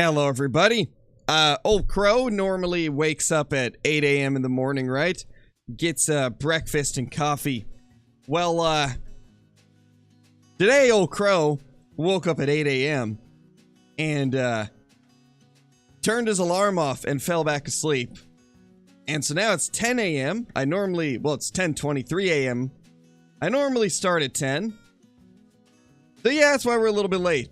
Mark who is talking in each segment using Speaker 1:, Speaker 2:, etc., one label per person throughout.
Speaker 1: Hello, everybody. Old Crow normally wakes up at 8 a.m. in the morning, right? Gets breakfast and coffee. Well, today Old Crow woke up at 8 a.m. and turned his alarm off and fell back asleep. And so now it's 10 a.m. It's 10:23 a.m. I normally start at 10. So yeah, that's why we're a little bit late.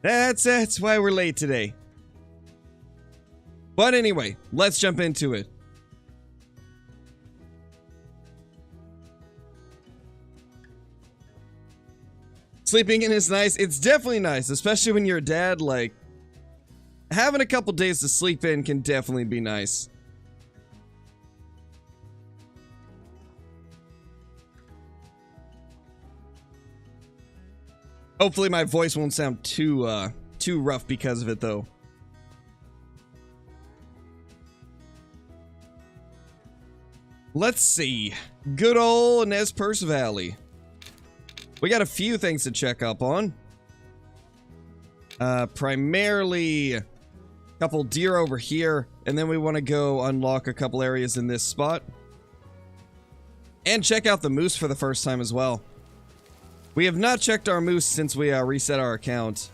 Speaker 1: That's why we're late today. But anyway, let's jump into it. Sleeping in is nice. It's definitely nice, especially when you're a dad. Like, having a couple days to sleep in can definitely be nice. Hopefully my voice won't sound too rough because of it, though. Let's see. Good old Perce Valley. We got a few things to check up on. Primarily a couple deer over here, and then we want to go unlock a couple areas in this spot. And check out the moose for the first time as well. We have not checked our moose since we reset our account.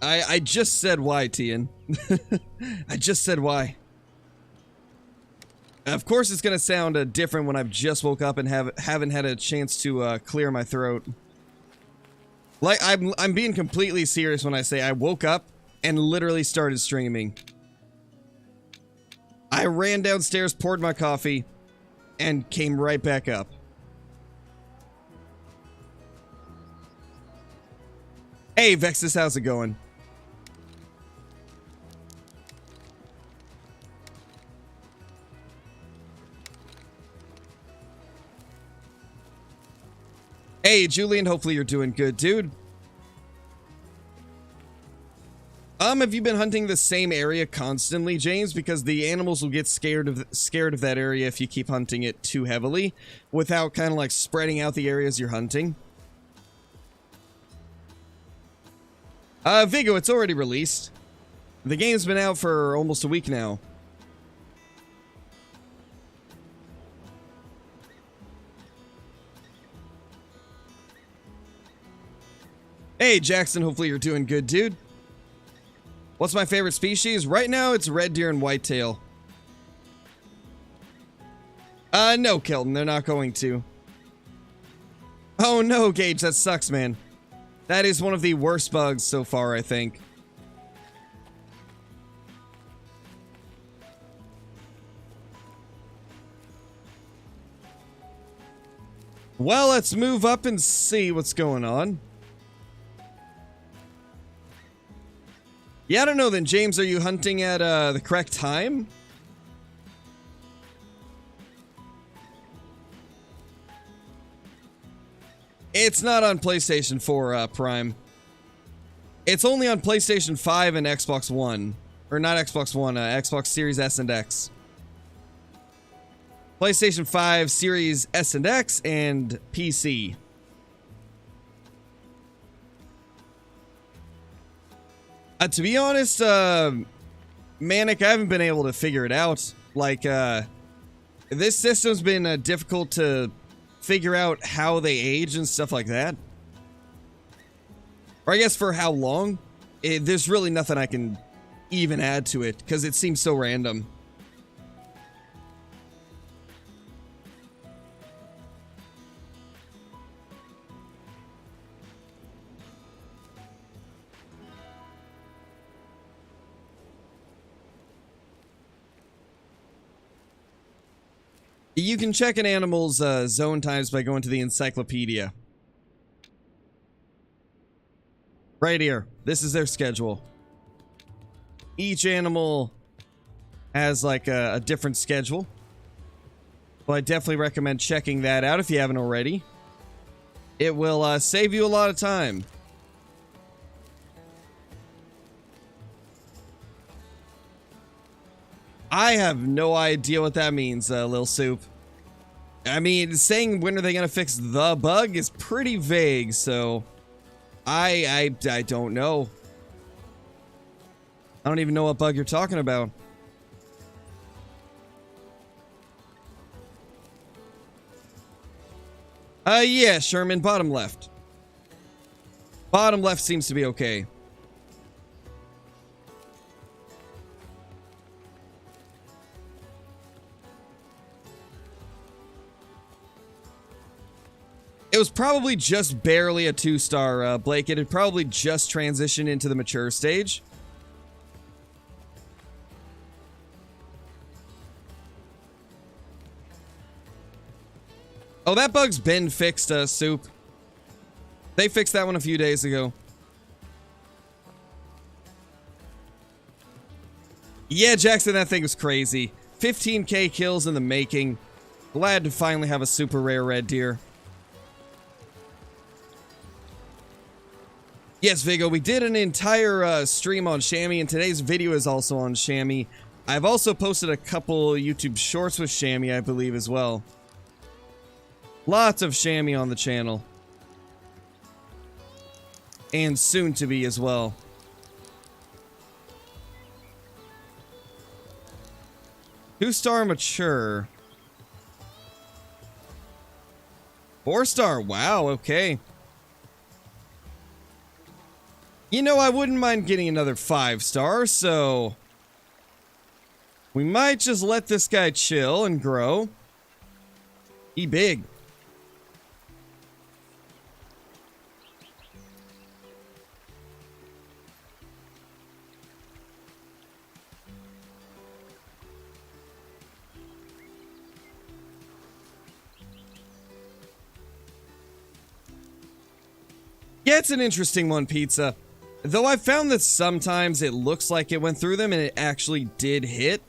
Speaker 1: I just said why, Tian. I just said why. Of course it's gonna sound different when I've just woke up and haven't had a chance to clear my throat. Like, I'm being completely serious when I say I woke up and literally started streaming. I ran downstairs, poured my coffee, and came right back up. Hey, Vexus, how's it going? Hey, Julian, hopefully you're doing good, dude. Have you been hunting the same area constantly, James? Because the animals will get scared of that area if you keep hunting it too heavily, without kind of like spreading out the areas you're hunting. Vigo, it's already released. The game's been out for almost a week now. Hey, Jackson, hopefully you're doing good, dude. What's my favorite species? Right now, it's red deer and whitetail. No, Kelton, they're not going to. Oh no, Gage, that sucks, man. That is one of the worst bugs so far, I think. Well, let's move up and see what's going on. Yeah, I don't know then, James, are you hunting at the correct time? It's not on PlayStation 4 Prime. It's only on PlayStation 5 and Xbox One. Or not Xbox One, Xbox Series S and X. PlayStation 5, Series S and X, and PC. To be honest, Manic, I haven't been able to figure it out. Like, this system's been difficult to figure out how they age and stuff like that. Or I guess for how long. There's really nothing I can even add to it, because it seems so random. You can check an animal's zone times by going to the encyclopedia. Right here. This is their schedule. Each animal has like a different schedule. Well, I definitely recommend checking that out if you haven't already. It will save you a lot of time. I have no idea what that means, Lil Soup. I mean, saying when are they gonna fix the bug is pretty vague, so I don't know. I don't even know what bug you're talking about. Yeah, Sherman, bottom left. Bottom left seems to be okay. It was probably just barely a 2-star, Blake. It had probably just transitioned into the mature stage. Oh, that bug's been fixed, Soup. They fixed that one a few days ago. Yeah, Jackson, that thing was crazy. 15k kills in the making. Glad to finally have a super rare red deer. Yes, Vigo, we did an entire stream on Chamois, and today's video is also on Chamois. I've also posted a couple YouTube shorts with Chamois, I believe, as well. Lots of Chamois on the channel. And soon to be as well. Two-star mature. 4-star, wow, okay. You know, I wouldn't mind getting another 5-star, so we might just let this guy chill and grow. He big. Yeah, it's an interesting one, Pizza. Though I found that sometimes it looks like it went through them and it actually did hit.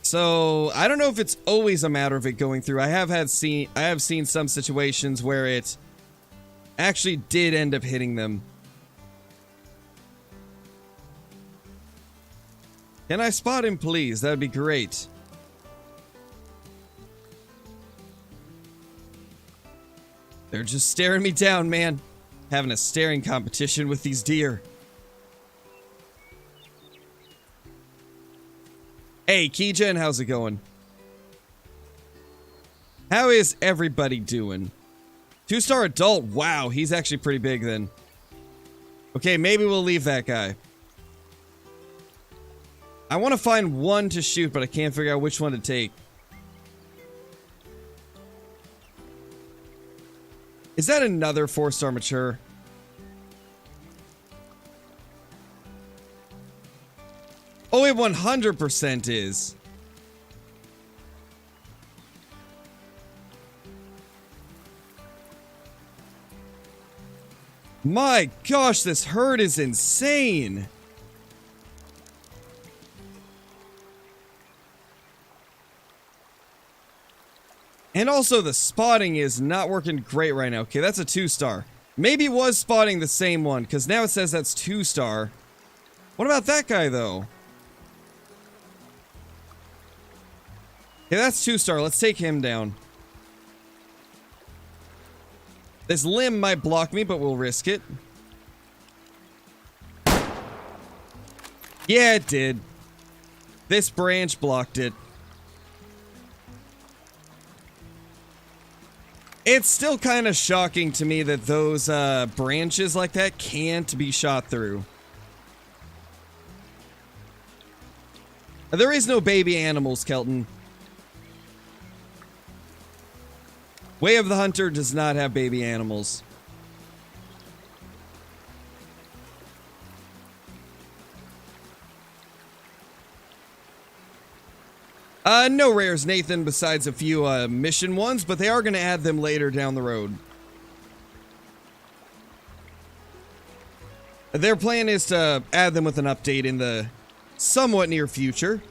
Speaker 1: So, I don't know if it's always a matter of it going through. I have seen some situations where it actually did end up hitting them. Can I spot him, please? That would be great. They're just staring me down, man. Having a staring competition with these deer. Hey, Keygen, how's it going? How is everybody doing? 2-star adult. Wow, he's actually pretty big then. Okay, maybe we'll leave that guy. I want to find one to shoot, but I can't figure out which one to take. Is that another 4-star mature? Oh, it 100% is. My gosh, this herd is insane. And also, the spotting is not working great right now. Okay, that's a 2-star. Maybe it was spotting the same one, because now it says that's 2-star. What about that guy, though? Okay, that's 2-star. Let's take him down. This limb might block me, but we'll risk it. Yeah, it did. This branch blocked it. It's still kind of shocking to me that those branches like that can't be shot through. There is no baby animals, Kelton. Way of the Hunter does not have baby animals. No rares, Nathan, besides a few mission ones, but they are going to add them later down the road. Their plan is to add them with an update in the somewhat near future.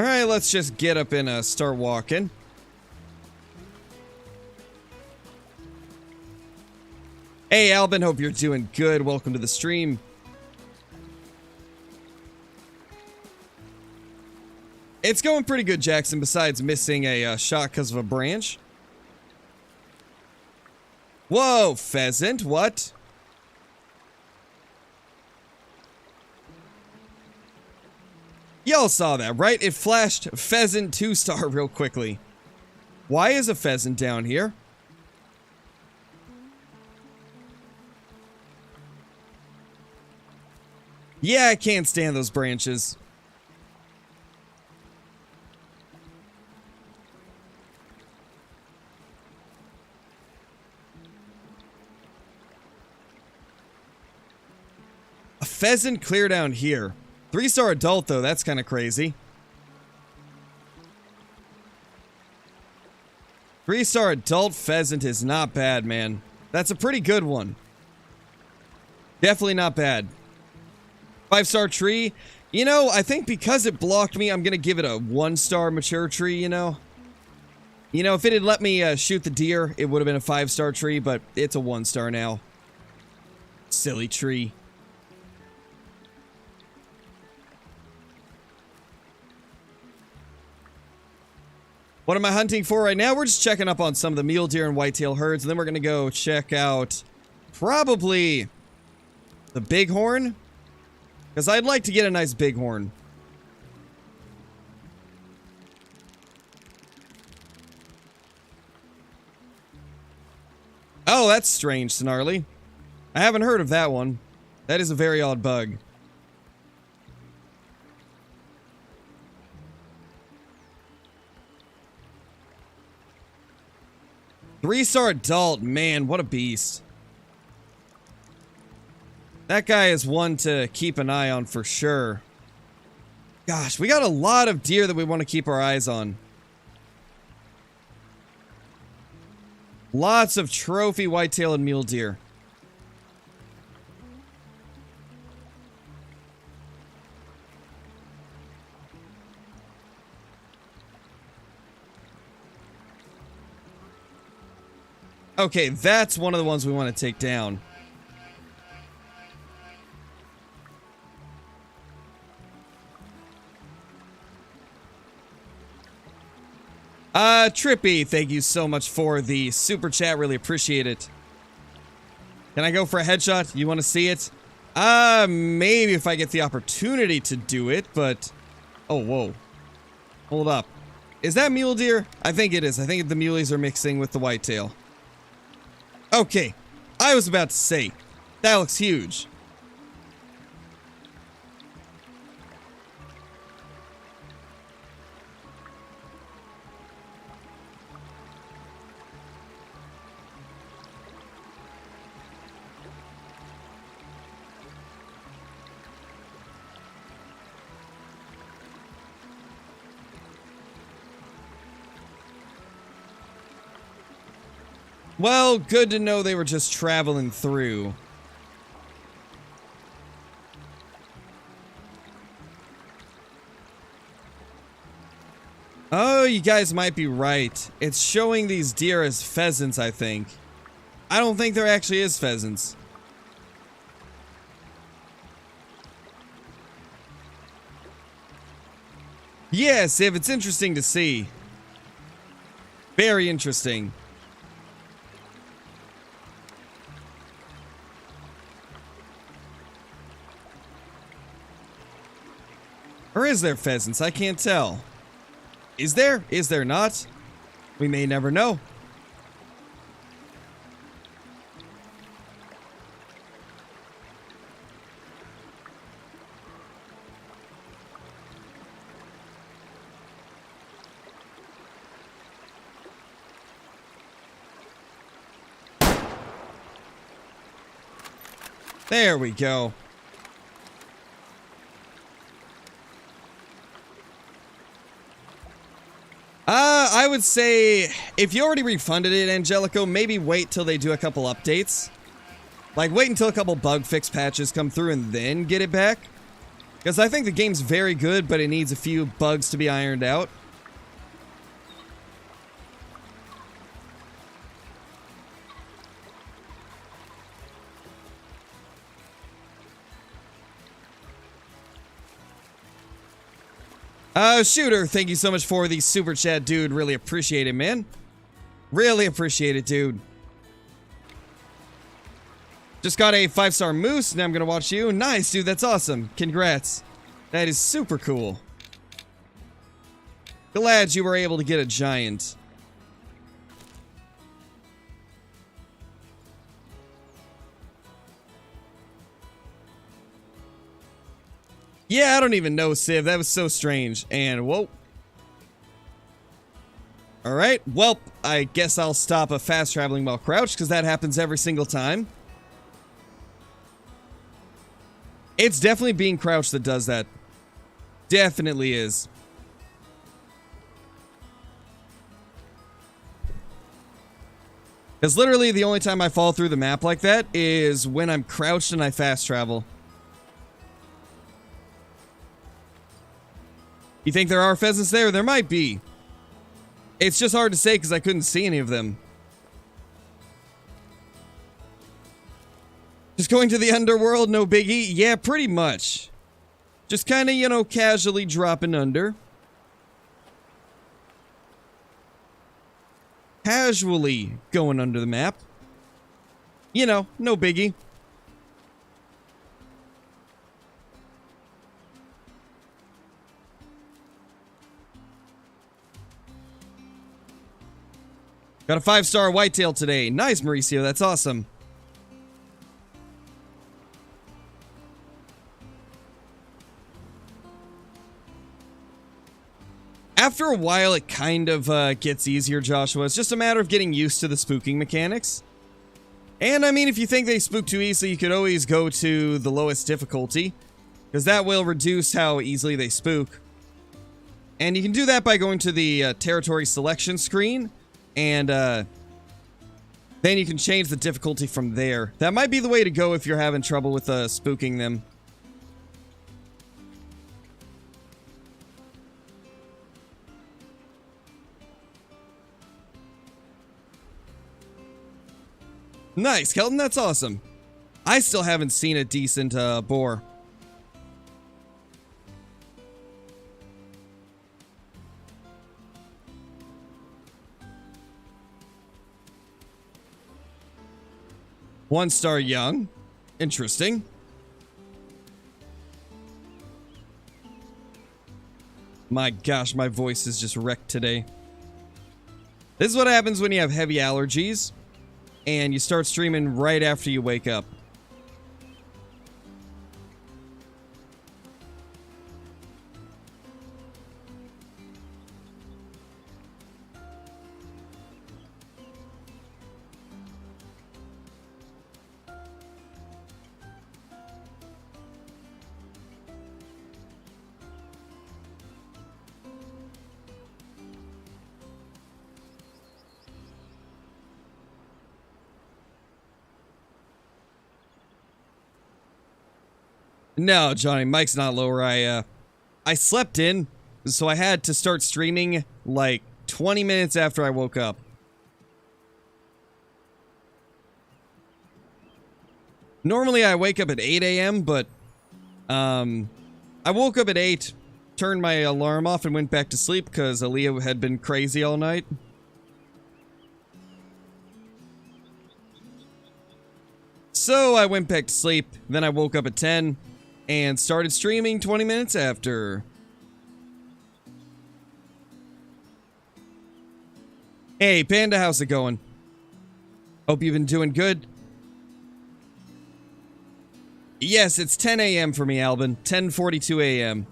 Speaker 1: Alright, let's just get up and start walking. Hey, Albin, hope you're doing good. Welcome to the stream. It's going pretty good, Jackson, besides missing a shot because of a branch. Whoa, pheasant, what? Y'all saw that, right? It flashed pheasant 2-star real quickly. Why is a pheasant down here? Yeah, I can't stand those branches. A pheasant clear down here. 3-star adult, though. That's kind of crazy. 3-star adult pheasant is not bad, man. That's a pretty good one. Definitely not bad. 5-star tree. You know, I think because it blocked me, I'm going to give it a 1-star mature tree, you know? You know, if it had let me shoot the deer, it would have been a 5-star tree, but it's a 1-star now. Silly tree. What am I hunting for right now? We're just checking up on some of the mule deer and whitetail herds, and then we're going to go check out probably the bighorn. Because I'd like to get a nice bighorn. Oh, that's strange, Snarly. I haven't heard of that one. That is a very odd bug. Three-star adult, man, what a beast. That guy is one to keep an eye on for sure. Gosh, we got a lot of deer that we want to keep our eyes on. Lots of trophy whitetail and mule deer. Okay, that's one of the ones we want to take down. Trippy, thank you so much for the super chat. Really appreciate it. Can I go for a headshot? You want to see it? Maybe if I get the opportunity to do it, but... Oh, whoa. Hold up. Is that mule deer? I think it is. I think the muleys are mixing with the whitetail. Okay. I was about to say, that looks huge. Well, good to know they were just traveling through. Oh, you guys might be right. It's showing these deer as pheasants, I think. I don't think there actually is pheasants. Yes, if it's interesting to see. Very interesting. Or is there pheasants? I can't tell. Is there? Is there not? We may never know. There we go. I would say, if you already refunded it, Angelico, maybe wait till they do a couple updates. Like, wait until a couple bug fix patches come through and then get it back. Because I think the game's very good, but it needs a few bugs to be ironed out. Shooter, thank you so much for the super chat, dude. Really appreciate it, man. Really appreciate it, dude. Just got a 5-star moose. Now I'm gonna watch you. Nice, dude. That's awesome. Congrats. That is super cool. Glad you were able to get a giant. Yeah, I don't even know, Civ. That was so strange. And, whoa. Alright, well, I guess I'll stop a fast traveling while crouched, because that happens every single time. It's definitely being crouched that does that. Definitely is. Because literally the only time I fall through the map like that is when I'm crouched and I fast travel. You think there are pheasants there? There might be. It's just hard to say because I couldn't see any of them. Just going to the underworld, no biggie? Yeah, pretty much. Just kind of, you know, casually dropping under. Casually going under the map. You know, no biggie. Got a 5-star whitetail today. Nice, Mauricio. That's awesome. After a while, it kind of gets easier, Joshua. It's just a matter of getting used to the spooking mechanics. And, I mean, if you think they spook too easily, you could always go to the lowest difficulty, because that will reduce how easily they spook. And you can do that by going to the territory selection screen, and then you can change the difficulty from there. That might be the way to go if you're having trouble with spooking them. Nice, Kelton, that's awesome. I still haven't seen a decent boar. One-star young. Interesting. My gosh, my voice is just wrecked today. This is what happens when you have heavy allergies and you start streaming right after you wake up. No, Johnny, Mike's not lower. I slept in, so I had to start streaming like 20 minutes after I woke up. Normally I wake up at 8 a.m., but I woke up at 8, turned my alarm off, and went back to sleep because Aaliyah had been crazy all night. So I went back to sleep, then I woke up at 10 and started streaming 20 minutes after. Hey, Panda, how's it going? Hope you've been doing good. Yes, it's 10 a.m. for me, Alvin. 10:42 a.m.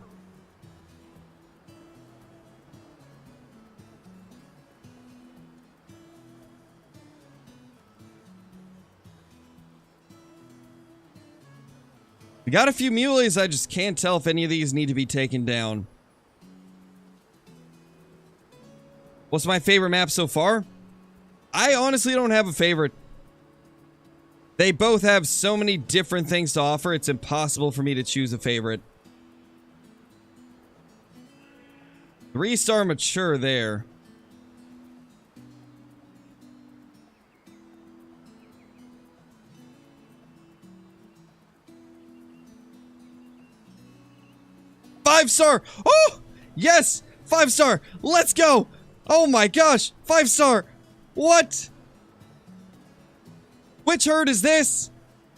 Speaker 1: We got a few muleys, I just can't tell if any of these need to be taken down. What's my favorite map so far? I honestly don't have a favorite. They both have so many different things to offer, it's impossible for me to choose a favorite. 3-star mature there. Five-star! Oh! Yes! 5-star! Let's go! Oh my gosh! 5-star! What? Which herd is this?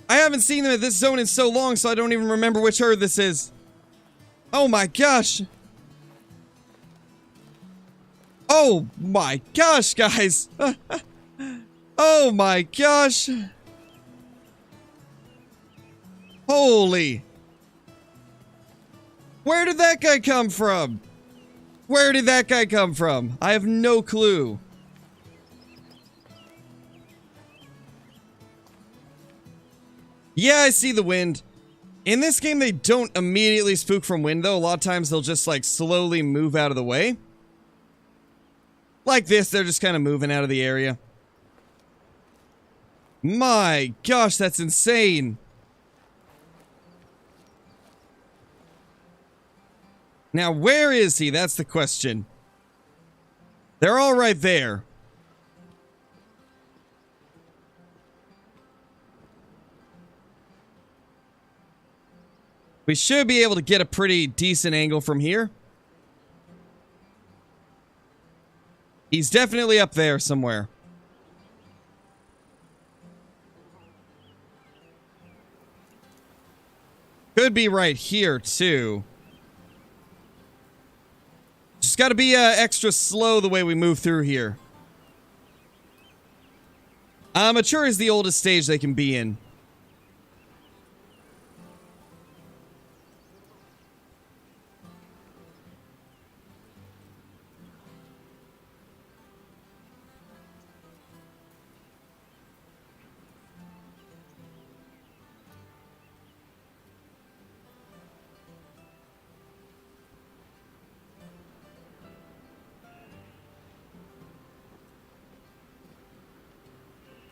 Speaker 1: I haven't seen them at this zone in so long, so I don't even remember which herd this is. Oh my gosh! Oh my gosh, guys! Oh my gosh! Holy! Where did that guy come from? Where did that guy come from? I have no clue. Yeah, I see the wind. In this game, they don't immediately spook from wind, though. A lot of times, they'll just, like, slowly move out of the way. Like this, they're just kind of moving out of the area. My gosh, that's insane. Now, where is he? That's the question. They're all right there. We should be able to get a pretty decent angle from here. He's definitely up there somewhere. Could be right here, too. Just gotta be extra slow the way we move through here. Mature is the oldest stage they can be in.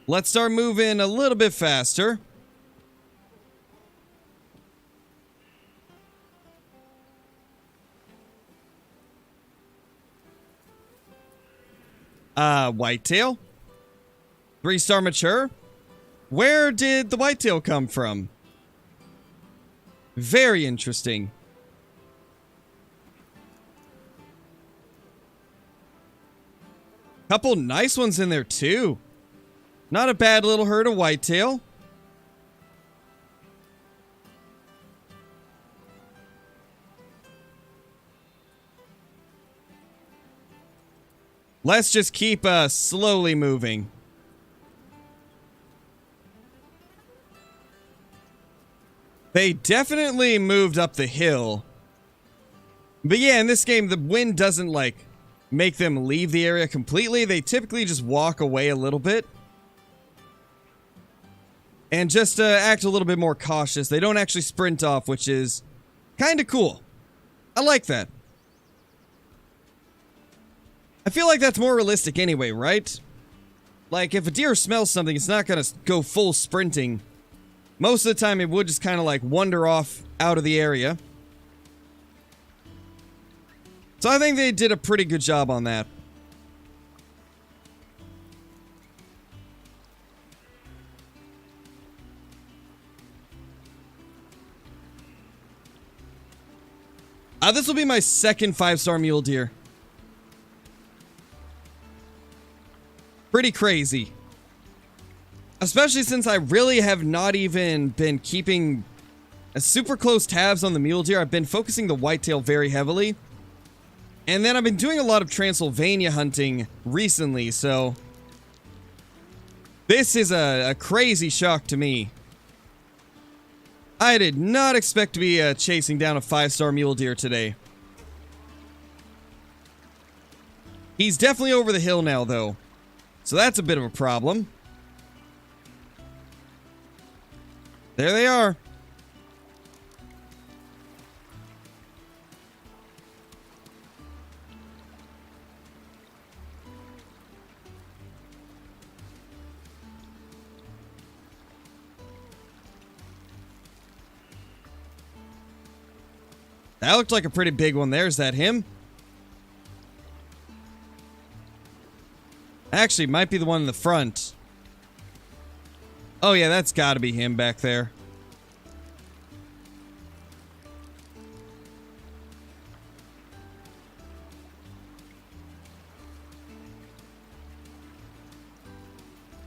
Speaker 1: Let's start moving a little bit faster. Whitetail. 3-star mature. Where did the whitetail come from? Very interesting. Couple nice ones in there too. Not a bad little herd of whitetail. Let's just keep slowly moving. They definitely moved up the hill. But yeah, in this game, the wind doesn't, like, make them leave the area completely. They typically just walk away a little bit. And just act a little bit more cautious. They don't actually sprint off, which is kind of cool. I like that. I feel like that's more realistic anyway, right? Like, if a deer smells something, it's not going to go full sprinting. Most of the time, it would just kind of, like, wander off out of the area. So I think they did a pretty good job on that. This will be my second 5-star mule deer. Pretty crazy. Especially since I really have not even been keeping a super close tabs on the mule deer. I've been focusing the whitetail very heavily. And then I've been doing a lot of Transylvania hunting recently, so this is a crazy shock to me. I did not expect to be chasing down a 5-star mule deer today. He's definitely over the hill now, though. So that's a bit of a problem. There they are. That looked like a pretty big one there. Is that him? Actually, might be the one in the front. Oh yeah, that's gotta be him back there.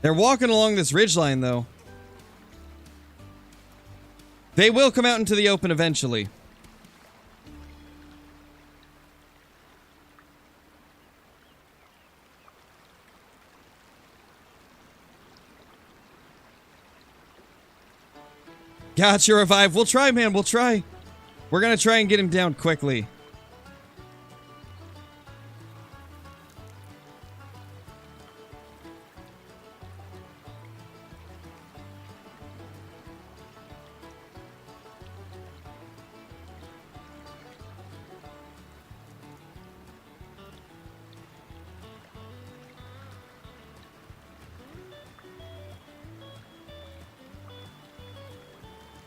Speaker 1: They're walking along this ridgeline, though. They will come out into the open eventually. Gotcha, Revive. We'll try, man. We'll try. We're gonna try and get him down quickly.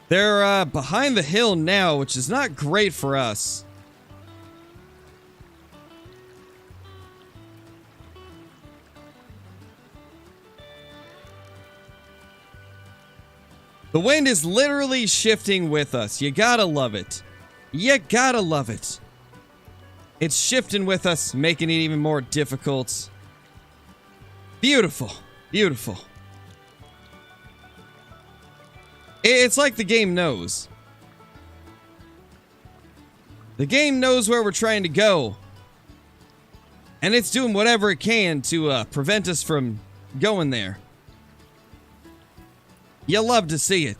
Speaker 1: They're behind the hill now, which is not great for us. The wind is literally shifting with us. You gotta love it. You gotta love it. It's shifting with us, making it even more difficult. Beautiful. Beautiful. It's like the game knows. The game knows where we're trying to go. And it's doing whatever it can to prevent us from going there. You love to see it.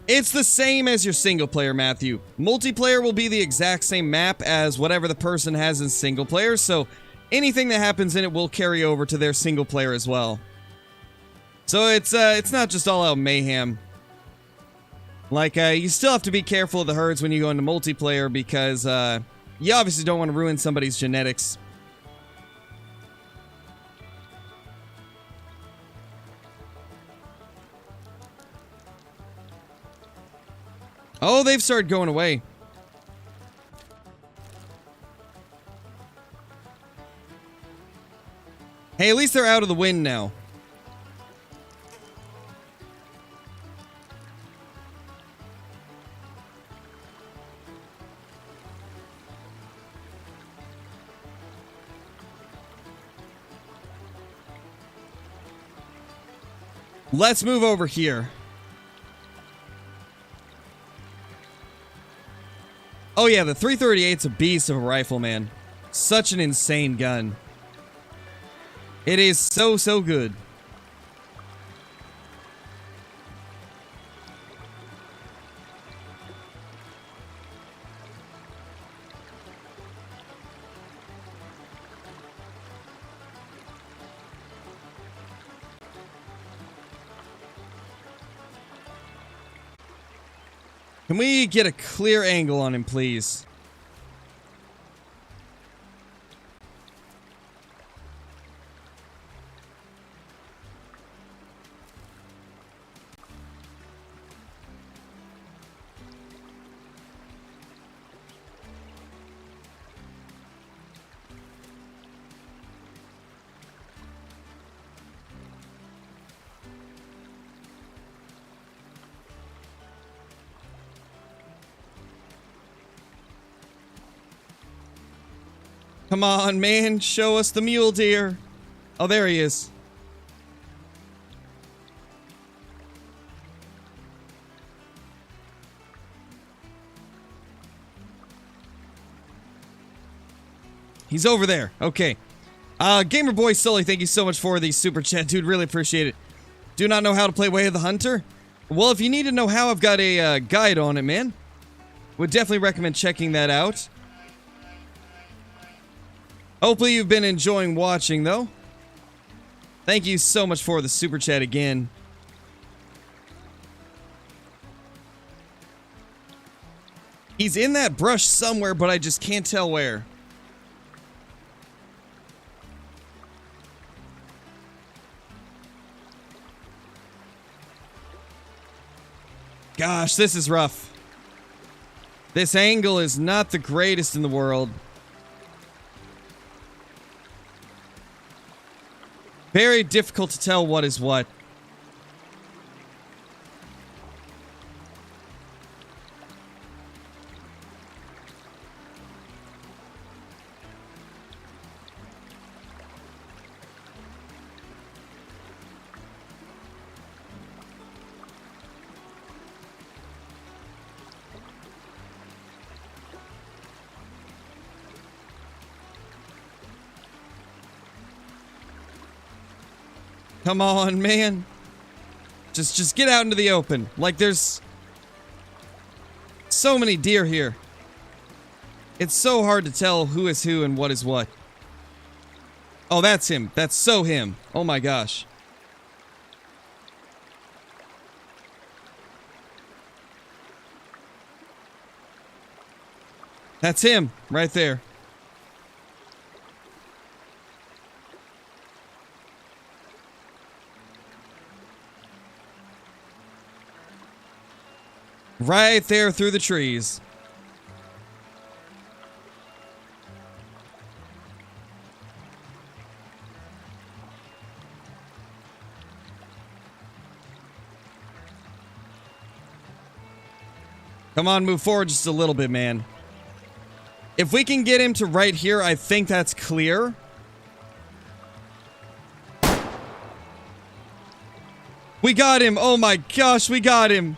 Speaker 1: It's the same as your single player, Matthew. Multiplayer will be the exact same map as whatever the person has in single player, so anything that happens in it will carry over to their single player as well. So it's not just all out mayhem. Like, you still have to be careful of the herds when you go into multiplayer because, you obviously don't want to ruin somebody's genetics. Oh, they've started going away. Hey, at least they're out of the wind now. Let's move over here. Oh yeah, the 338's a beast of a rifle, man. Such an insane gun. It is so good. Can we get a clear angle on him, please? Come on, man. Show us the mule deer. Oh, there he is. He's over there. Okay. Gamer Boy Sully, thank you so much for the super chat, dude. Really appreciate it. Do not know how to play Way of the Hunter? Well, if you need to know how, I've got a guide on it, man. Would definitely recommend checking that out. Hopefully you've been enjoying watching, though. Thank you so much for the super chat again. He's in that brush somewhere, but I just can't tell where. Gosh, this is rough. This angle is not the greatest in the world. Very difficult to tell what is what. Come on, man. Just get out into the open. Like, there's so many deer here. It's so hard to tell who is who and what is what. Oh, that's him. That's so him. Oh my gosh. That's him, right there. Right there through the trees. Come on, move forward just a little bit, man. If we can get him to right here, I think that's clear. We got him! Oh my gosh, we got him!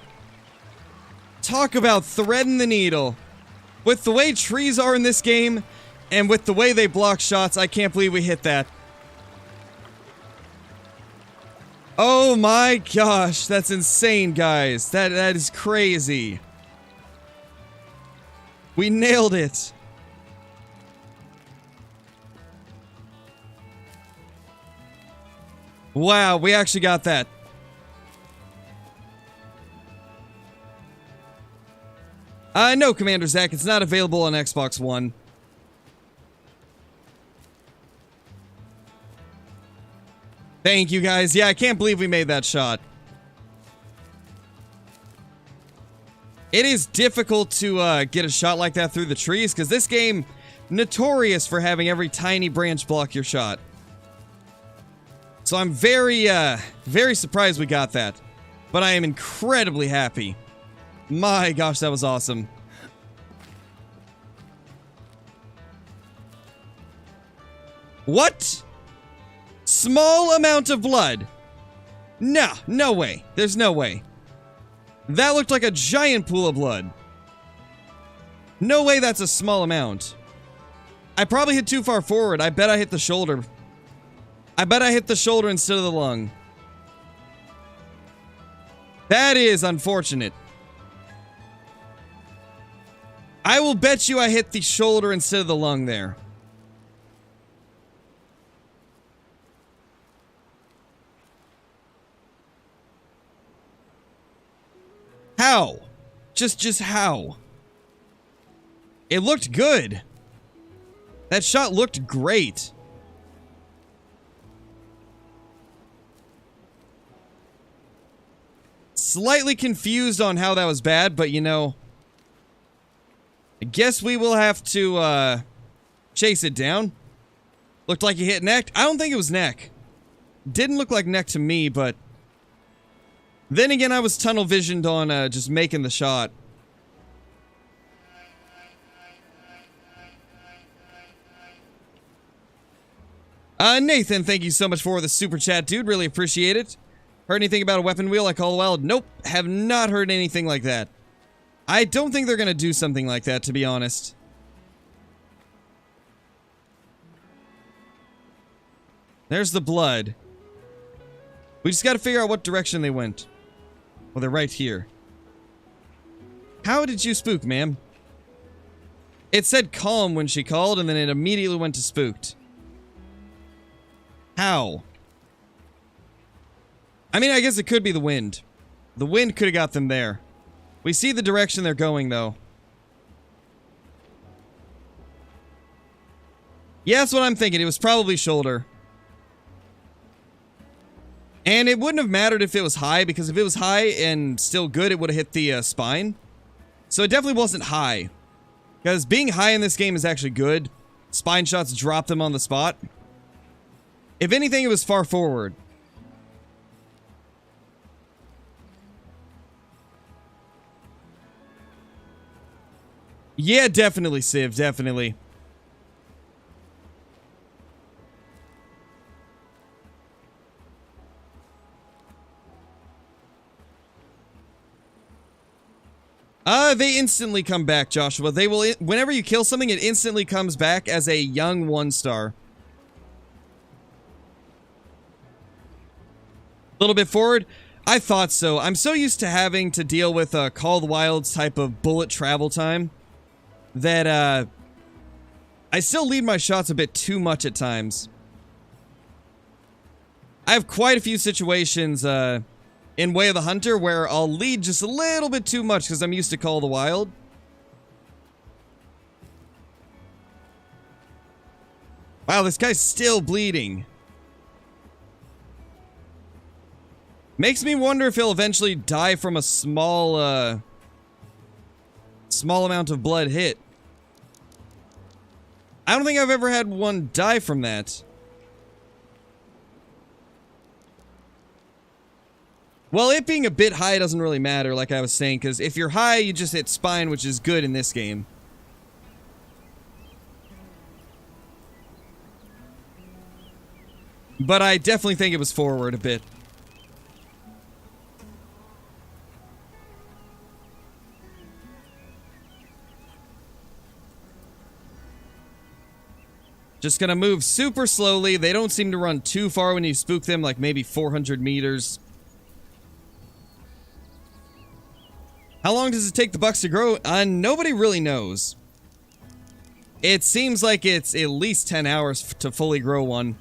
Speaker 1: Talk about threading the needle. With the way trees are in this game, and with the way they block shots, I can't believe we hit that. Oh my gosh, that's insane, guys. That is crazy. We nailed it. Wow, we actually got that. No, Commander Zach, it's not available on Xbox One. Thank you, guys. Yeah, I can't believe we made that shot. It is difficult to get a shot like that through the trees, because this game, notorious for having every tiny branch block your shot. So I'm very surprised we got that. But I am incredibly happy. My gosh, that was awesome. What? Small amount of blood? No, no way. There's no way. That looked like a giant pool of blood. No way that's a small amount. I probably hit too far forward. I bet I hit the shoulder. I bet I hit the shoulder instead of the lung. That is unfortunate. I will bet you I hit the shoulder instead of the lung there. How? Just how? It looked good. That shot looked great. Slightly confused on how that was bad, but you know, I guess we will have to chase it down. Looked like he hit neck. I don't think it was neck. Didn't look like neck to me, but then again, I was tunnel visioned on just making the shot. Nathan, thank you so much for the super chat, dude. Really appreciate it. Heard anything about a weapon wheel like Call Wild? Nope, have not heard anything like that. I don't think they're gonna do something like that, to be honest. There's the blood. We just gotta figure out what direction they went. Well, they're right here. How did you spook, ma'am? It said calm when she called, and then it immediately went to spooked. How? I mean, I guess it could be the wind. The wind could have got them there. We see the direction they're going, though. Yeah, that's what I'm thinking. It was probably shoulder. And it wouldn't have mattered if it was high, because if it was high and still good, it would have hit the spine. So it definitely wasn't high. Because being high in this game is actually good. Spine shots drop them on the spot. If anything, it was far forward. Yeah, definitely, Civ, definitely. They instantly come back, Joshua. They will, whenever you kill something, it instantly comes back as a young 1-star. A little bit forward? I thought so. I'm so used to having to deal with Call of the Wild's type of bullet travel time that I still lead my shots a bit too much at times. I have quite a few situations in Way of the Hunter where I'll lead just a little bit too much because I'm used to Call of the Wild. Wow, this guy's still bleeding. Makes me wonder if he'll eventually die from a small, small amount of blood hit. I don't think I've ever had one die from that. Well, it being a bit high doesn't really matter, like I was saying, because if you're high, you just hit spine, which is good in this game. But I definitely think it was forward a bit. Just gonna move super slowly. They don't seem to run too far when you spook them, like maybe 400 meters. How long does it take the bucks to grow? Nobody really knows. It seems like it's at least 10 hours to fully grow one.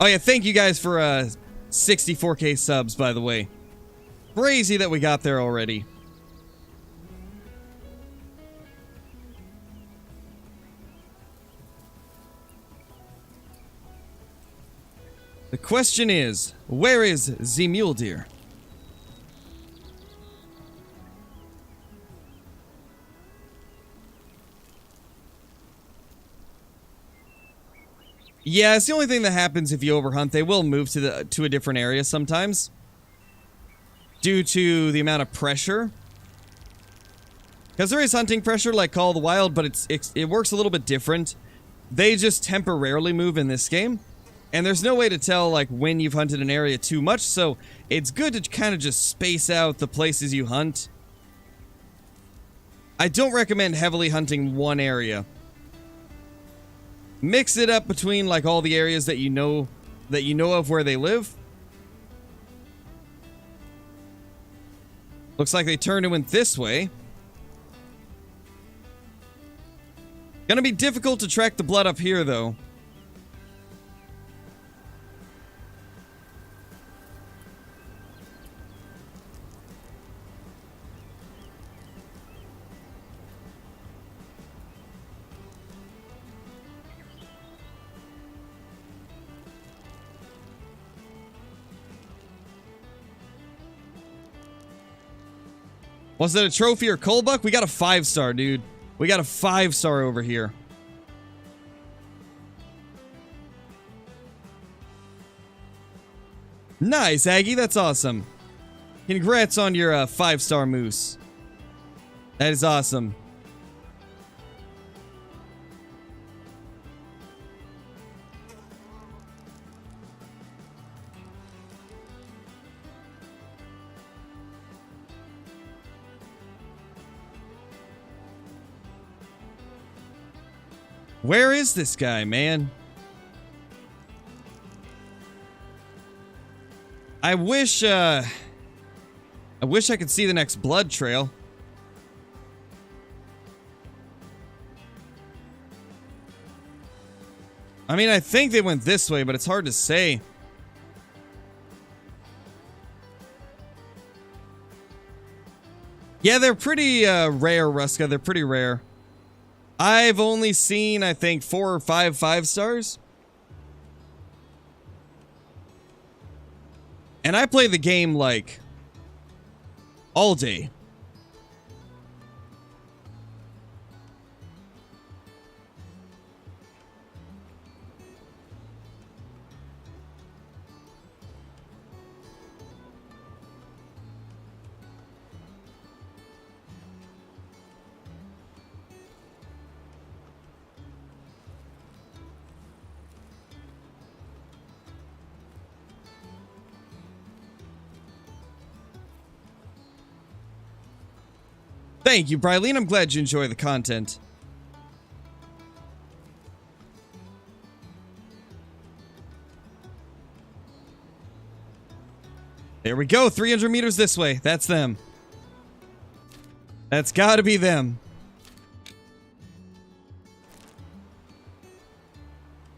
Speaker 1: Oh yeah, thank you guys for 64k subs, by the way. Crazy that we got there already. The question is, where is the mule deer? Yeah, it's the only thing that happens if you overhunt. They will move to a different area sometimes, due to the amount of pressure. Because there is hunting pressure like Call of the Wild, but it works a little bit different. They just temporarily move in this game. And there's no way to tell, like, when you've hunted an area too much, so it's good to kind of just space out the places you hunt. I don't recommend heavily hunting one area. Mix it up between, like, all the areas that you know of where they live. Looks like they turned and went this way. Gonna be difficult to track the blood up here, though. Was that a trophy or Colbuck? We got a 5-star, dude. We got a 5-star over here. Nice, Aggie. That's awesome. Congrats on your 5-star moose. That is awesome. Where is this guy, man? I wish I could see the next blood trail. I mean, I think they went this way, but it's hard to say. Yeah, they're pretty rare, Ruska. They're pretty rare. I've only seen, I think, 4 or 5 5-stars. And I play the game, like, all day. Thank you, Brilene. I'm glad you enjoy the content. There we go. 300 meters this way. That's them. That's gotta be them.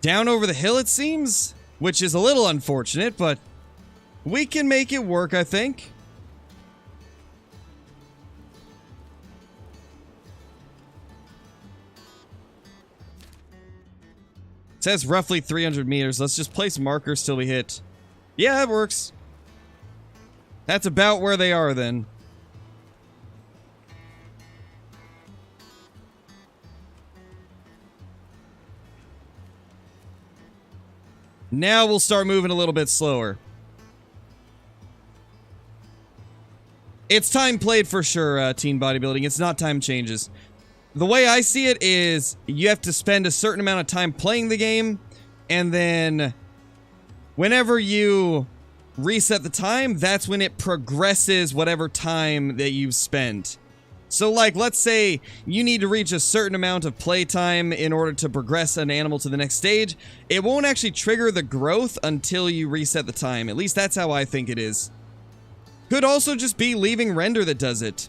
Speaker 1: Down over the hill, it seems, which is a little unfortunate, but we can make it work, I think. It says roughly 300 meters. Let's just place markers till we hit. Yeah, that works. That's about where they are then. Now we'll start moving a little bit slower. It's time played for sure, teen bodybuilding. It's not time changes. The way I see it is you have to spend a certain amount of time playing the game, and then whenever you reset the time, that's when it progresses whatever time that you've spent. So, like, let's say you need to reach a certain amount of playtime in order to progress an animal to the next stage. It won't actually trigger the growth until you reset the time. At least that's how I think it is. Could also just be leaving render that does it.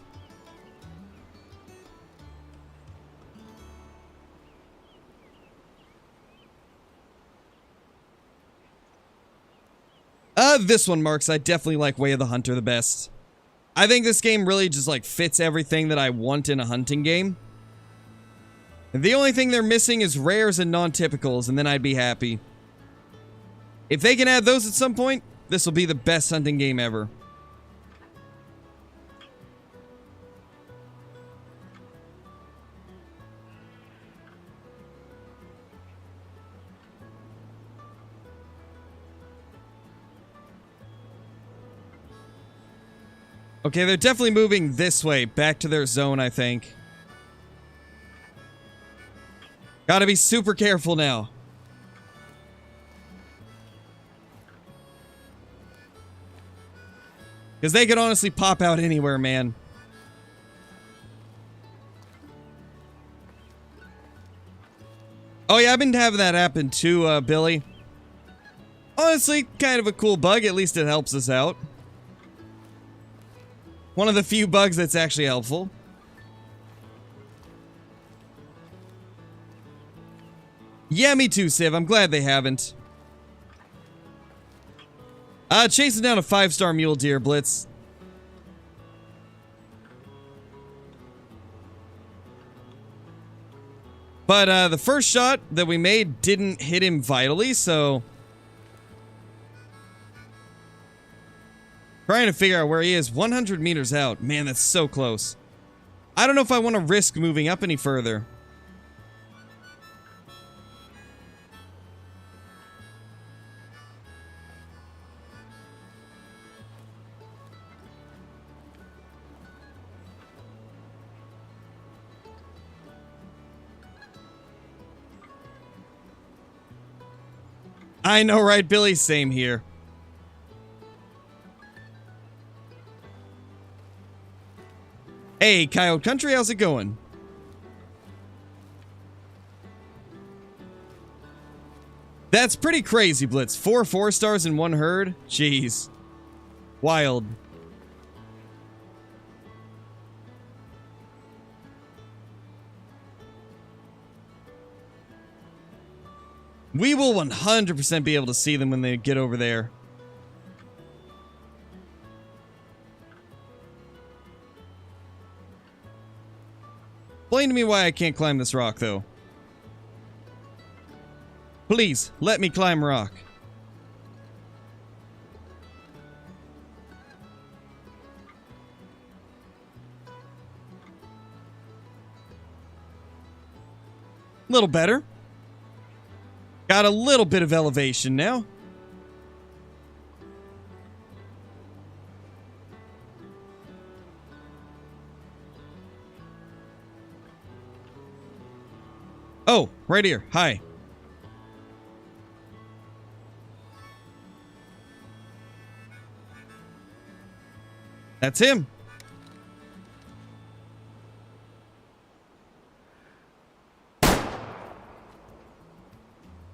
Speaker 1: This one, Marks. I definitely like Way of the Hunter the best. I think this game really just, like, fits everything that I want in a hunting game. The only thing they're missing is rares and non-typicals, and then I'd be happy. If they can add those at some point, this will be the best hunting game ever. Okay, they're definitely moving this way, back to their zone, I think. Gotta be super careful now. Because they could honestly pop out anywhere, man. Oh yeah, I've been having that happen too, Billy. Honestly, kind of a cool bug, at least it helps us out. One of the few bugs that's actually helpful. Yeah, me too, Civ. I'm glad they haven't. Chasing down a 5-star mule deer, Blitz. But, the first shot that we made didn't hit him vitally, so... Trying to figure out where he is. 100 meters out. Man, that's so close. I don't know if I want to risk moving up any further. I know, right, Billy? Same here. Hey, Coyote Country, how's it going? That's pretty crazy, Blitz. 4 4-stars in one herd? Jeez. Wild. We will 100% be able to see them when they get over there. Blaine to me why I can't climb this rock, though. Please, let me climb rock. Little better. Got a little bit of elevation now. Oh, right here. Hi. That's him.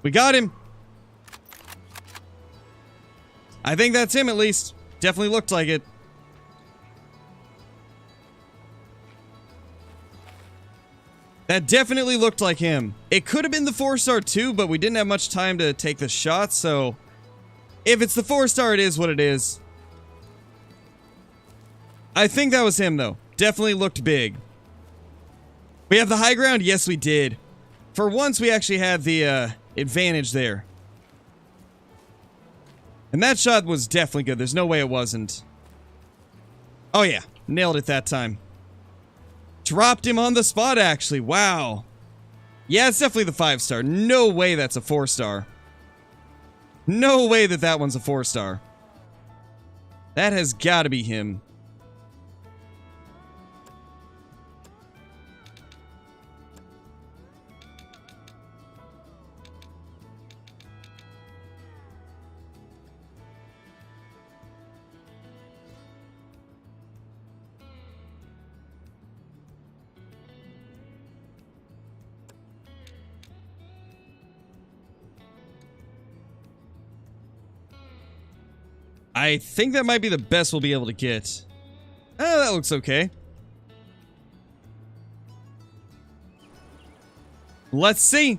Speaker 1: We got him. I think that's him at least. Definitely looked like it. That definitely looked like him. It could have been the 4-star too, but we didn't have much time to take the shot, so if it's the 4-star, it is what it is. I think that was him though. Definitely looked big. We have the high ground? Yes, we did. For once, we actually had the advantage there. And that shot was definitely good. There's no way it wasn't. Oh yeah, nailed it that time. Dropped him on the spot, actually. Wow. Yeah, it's definitely the 5-star. No way that's a 4-star. No way that that one's a 4-star. That has got to be him. I think that might be the best we'll be able to get. Oh, that looks okay. Let's see.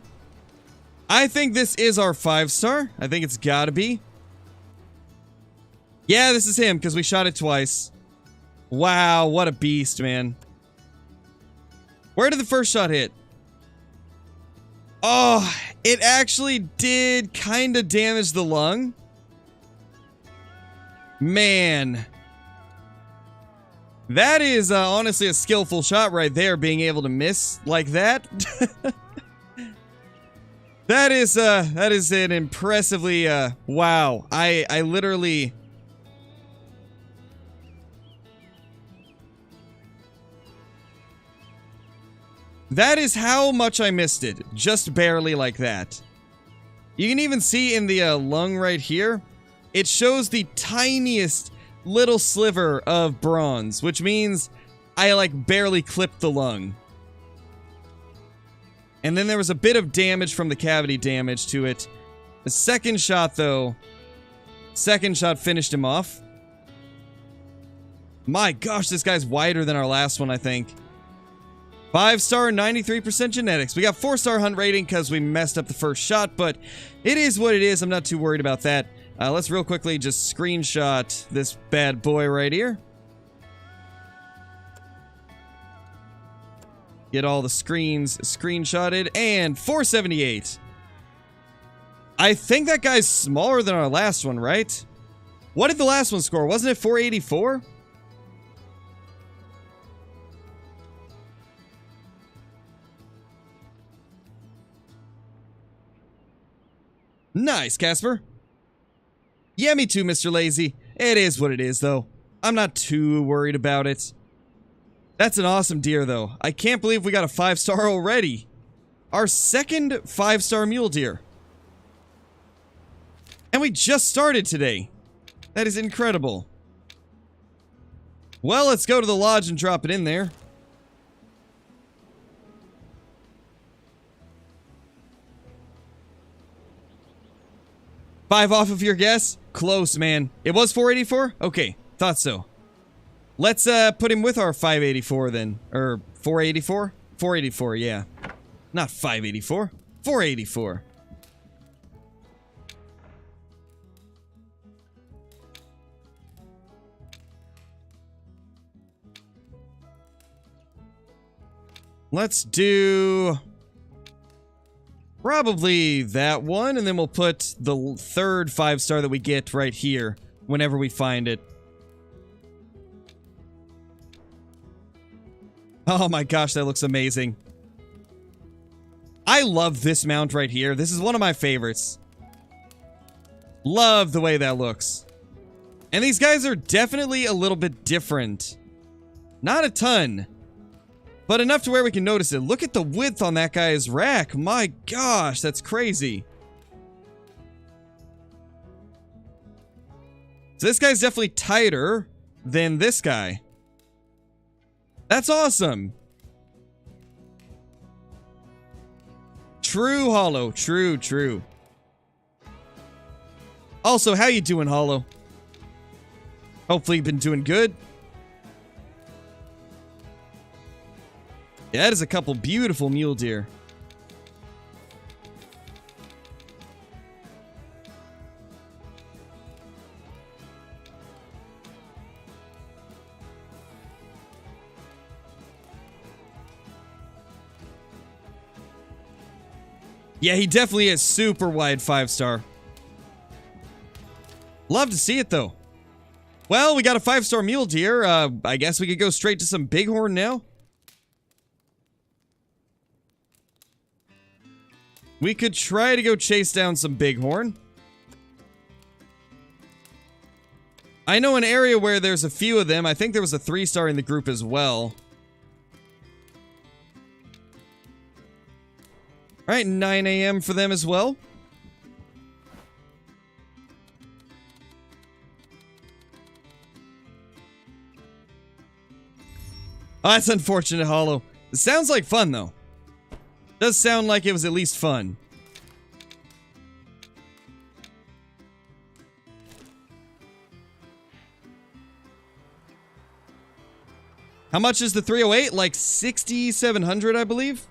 Speaker 1: I think this is our 5-star. I think it's gotta be. Yeah, this is him, because we shot it twice. Wow, what a beast, man. Where did the first shot hit? Oh, it actually did kind of damage the lung. Man. That is honestly a skillful shot right there, being able to miss like that. That is an impressively, wow. I literally... That is how much I missed it. Just barely like that. You can even see in the lung right here, it shows the tiniest little sliver of bronze, which means I like barely clipped the lung. And then there was a bit of damage from the cavity damage to it. The second shot, though, finished him off. My gosh, this guy's wider than our last one, I think. 5-star, 93% genetics. We got 4-star hunt rating because we messed up the first shot, but it is what it is. I'm not too worried about that. Let's real quickly just screenshot this bad boy right here. Get all the screens screenshotted, and 478. I think that guy's smaller than our last one, right? What did the last one score? Wasn't it 484? Nice, Casper. Yeah, me too, Mr. Lazy. It is what it is, though. I'm not too worried about it. That's an awesome deer, though. I can't believe we got a 5-star already. Our second 5-star mule deer. And we just started today. That is incredible. Well, let's go to the lodge and drop it in there. Five off of your guess? Close, man. It was 484? Okay, thought so. Let's put him with our 584 then. Or 484? 484, yeah. Not 584. 484. Let's do probably that one, and then we'll put the third 5-star that we get right here whenever we find it. Oh my gosh, that looks amazing. I love this mount right here. This is one of my favorites. Love the way that looks. And these guys are definitely a little bit different. Not a ton, but enough to where we can notice it. Look at the width on that guy's rack. My gosh, that's crazy. So this guy's definitely tighter than this guy. That's awesome. True, Hollow. True, true. Also, how you doing, Hollow? Hopefully you've been doing good. Yeah, that is a couple beautiful mule deer. Yeah, he definitely is super wide 5-star. Love to see it, though. Well, we got a 5-star mule deer. I guess we could go straight to some bighorn now. We could try to go chase down some bighorn. I know an area where there's a few of them. I think there was a 3-star in the group as well. Alright, 9 a.m. for them as well. Oh, that's unfortunate, Hollow. It sounds like fun, though. Does sound like it was at least fun. How much is the 308? Like 6,700, I believe?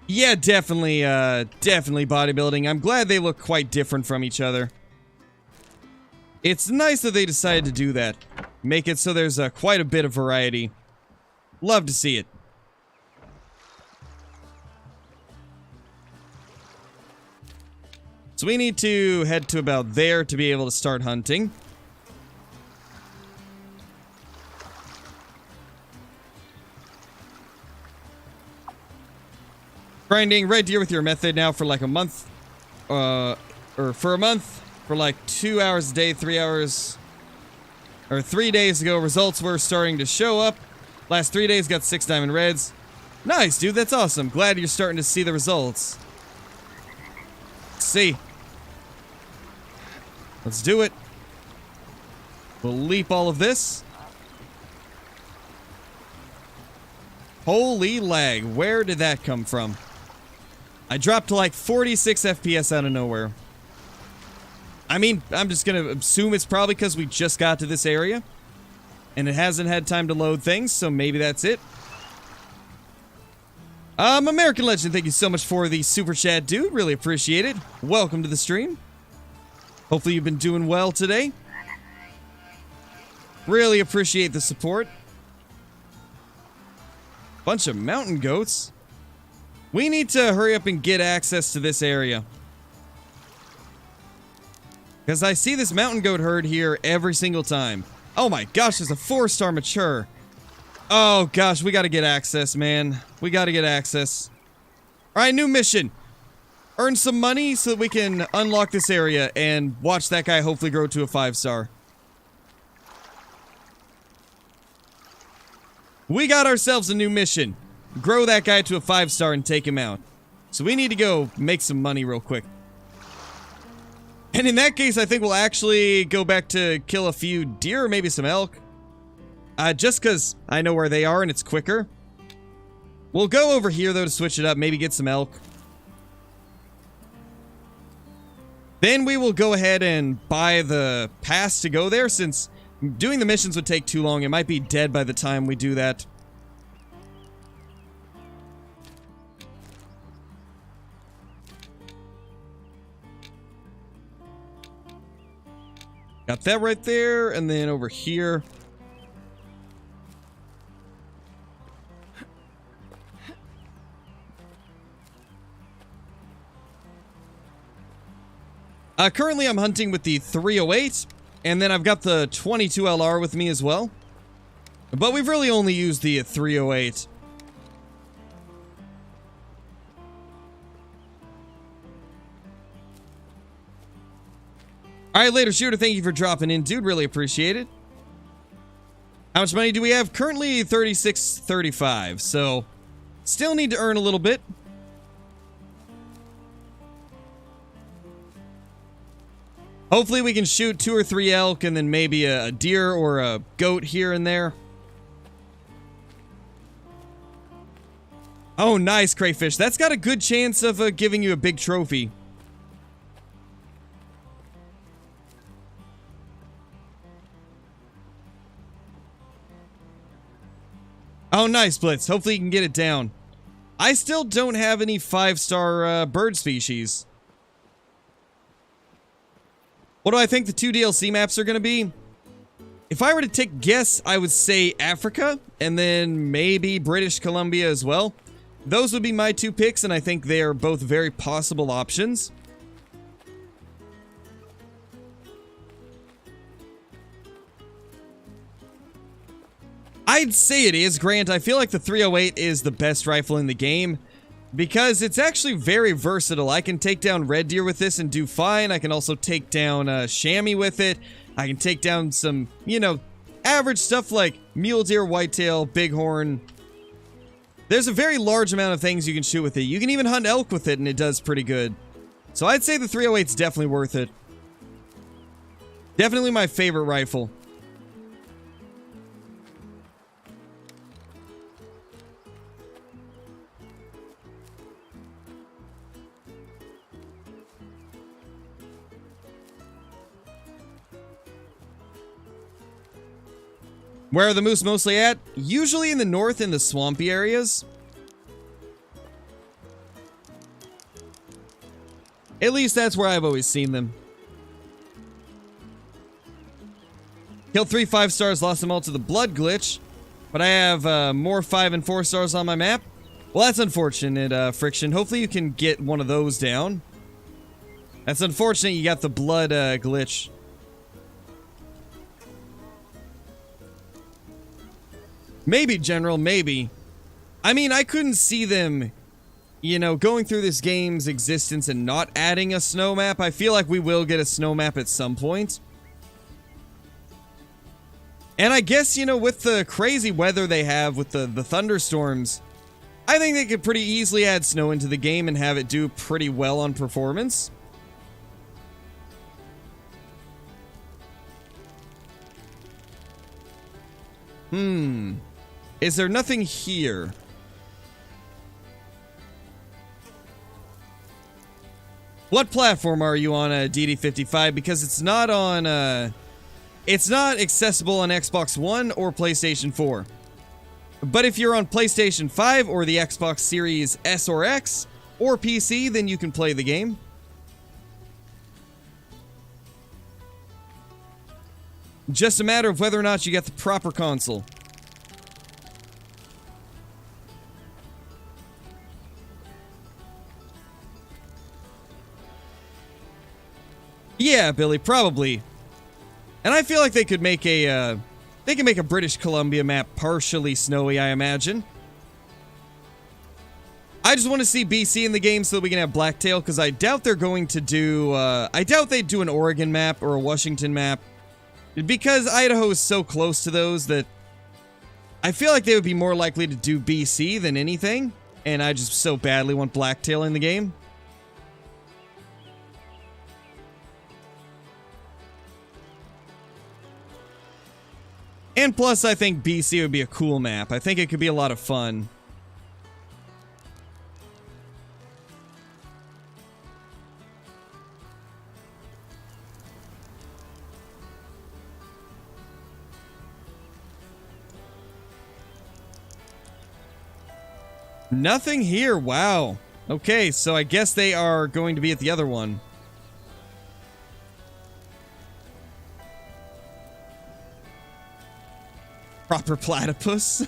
Speaker 1: Yeah, definitely bodybuilding. I'm glad they look quite different from each other. It's nice that they decided to do that. Make it so there's quite a bit of variety. Love to see it. So we need to head to about there to be able to start hunting. Grinding red deer with your method now for like a month. Or for a month. For like 2 hours a day, 3 hours. Or 3 days ago, results were starting to show up. Last 3 days got 6 diamond reds. Nice, dude, that's awesome. Glad you're starting to see the results. Let's see. Let's do it. We'll leap all of this. Holy lag, where did that come from? I dropped to like 46 FPS out of nowhere. I mean, I'm just gonna assume it's probably because we just got to this area. And it hasn't had time to load things, so maybe that's it. American Legend, thank you so much for the super chat, dude. Really appreciate it. Welcome to the stream. Hopefully you've been doing well today. Really appreciate the support. Bunch of mountain goats. We need to hurry up and get access to this area. Because I see this mountain goat herd here every single time. Oh my gosh, there's a 4-star mature. Oh gosh, we gotta get access, man. We gotta get access. Alright, new mission. Earn some money so that we can unlock this area and watch that guy hopefully grow to a 5-star. We got ourselves a new mission. Grow that guy to a 5-star and take him out. So we need to go make some money real quick. And in that case, I think we'll actually go back to kill a few deer or maybe some elk. Just because I know where they are and it's quicker. We'll go over here, though, to switch it up. Maybe get some elk. Then we will go ahead and buy the pass to go there, since doing the missions would take too long. It might be dead by the time we do that. Got that right there, and then over here. Currently, I'm hunting with the 308, and then I've got the 22 LR with me as well. But we've really only used the 308. Alright, later shooter, thank you for dropping in, dude. Really appreciate it. How much money do we have? Currently 36.35, so still need to earn a little bit. Hopefully we can shoot 2 or 3 elk and then maybe a deer or a goat here and there. Oh, nice, crayfish. That's got a good chance of giving you a big trophy. Oh, nice, Blitz. Hopefully you can get it down. I still don't have any 5-star bird species. What do I think the 2 DLC maps are going to be? If I were to take a guess, I would say Africa, and then maybe British Columbia as well. Those would be my 2 picks, and I think they are both very possible options. I'd say it is, Grant. I feel like the 308 is the best rifle in the game because it's actually very versatile. I can take down red deer with this and do fine. I can also take down chamois with it. I can take down some, you know, average stuff like mule deer, whitetail, bighorn. There's a very large amount of things you can shoot with it. You can even hunt elk with it and it does pretty good. So I'd say the 308's definitely worth it. Definitely my favorite rifle. Where are the moose mostly at? Usually in the north in the swampy areas. At least that's where I've always seen them. Killed 3 5-stars, lost them all to the blood glitch. But I have more 5 and 4 stars on my map. Well, that's unfortunate, Friction. Hopefully you can get one of those down. That's unfortunate you got the blood glitch. Maybe, General, maybe. I mean, I couldn't see them, you know, going through this game's existence and not adding a snow map. I feel like we will get a snow map at some point. And I guess, you know, with the crazy weather they have with the thunderstorms, I think they could pretty easily add snow into the game and have it do pretty well on performance. Is there nothing here? What platform are you on, DD55? Because it's not on, it's not accessible on Xbox One or PlayStation 4. But if you're on PlayStation 5 or the Xbox Series S or X or PC, then you can play the game. Just a matter of whether or not you get the proper console. Yeah, Billy, probably. And I feel like they could make a, they can make a British Columbia map partially snowy, I imagine. I just want to see BC in the game so that we can have Blacktail, because I doubt they're going to do, I doubt they'd do an Oregon map or a Washington map. Because Idaho is so close to those that I feel like they would be more likely to do BC than anything. And I just so badly want Blacktail in the game. And plus, I think BC would be a cool map. I think it could be a lot of fun. Nothing here. Wow. Okay, so I guess they are going to be at the other one. Proper platypus?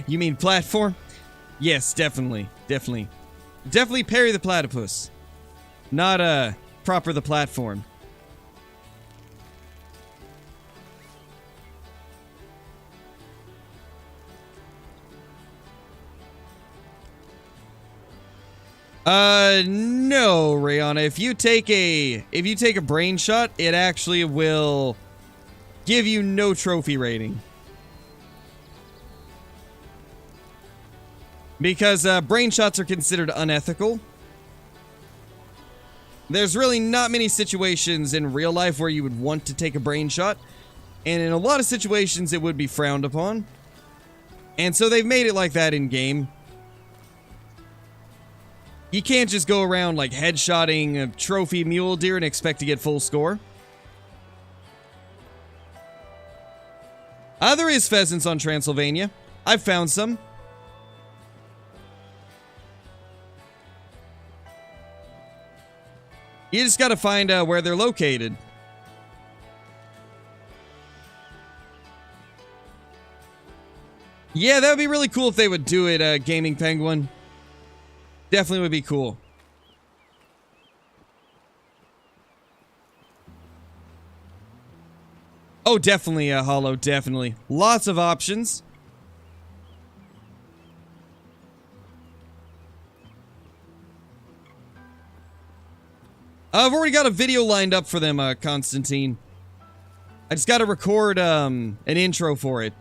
Speaker 1: You mean platform? Yes, definitely. Definitely. Definitely parry the platypus. Not proper the platform. No, Rihanna. If you take a brain shot, it actually will give you no trophy rating. Because brain shots are considered unethical. There's really not many situations in real life where you would want to take a brain shot. And in a lot of situations, it would be frowned upon. And so they've made it like that in game. You can't just go around like headshotting a trophy mule deer and expect to get full score. There is pheasants on Transylvania. I've found some. You just gotta find where they're located. Yeah, that would be really cool if they would do it, Gaming Penguin. Definitely would be cool. Oh, definitely, Hollow, definitely. Lots of options. I've already got a video lined up for them, Constantine. I just gotta record, an intro for it.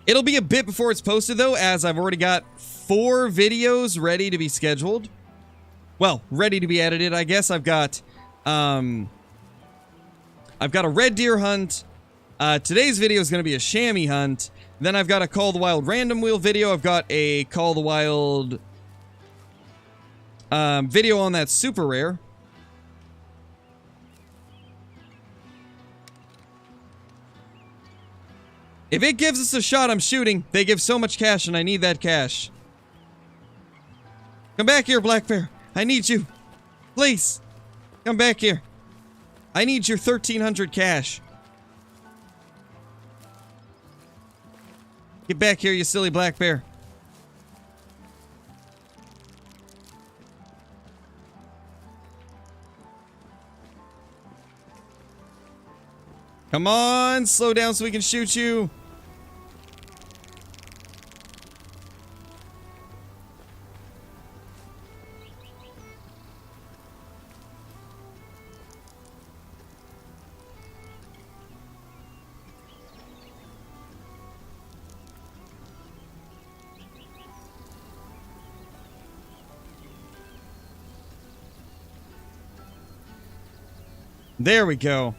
Speaker 1: It'll be a bit before it's posted, though, as I've already got 4 videos ready to be scheduled. Well, ready to be edited, I guess. I've got a red deer hunt. Today's video is going to be a chamois hunt. Then I've got a Call of the Wild random wheel video. I've got a Call of the Wild video on that super rare. If it gives us a shot, I'm shooting. They give so much cash, and I need that cash. Come back here, Black Bear. I need you. Please. Come back here. I need your 1,300 cash. Get back here, you silly Black Bear. Come on, slow down so we can shoot you. There we go.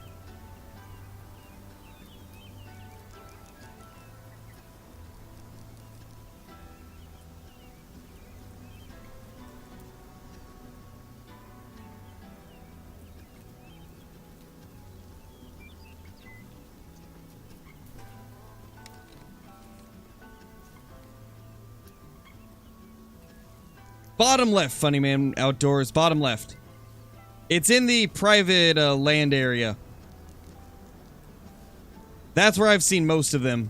Speaker 1: Bottom left, Funny Man Outdoors. Bottom left. It's in the private land area. That's where I've seen most of them.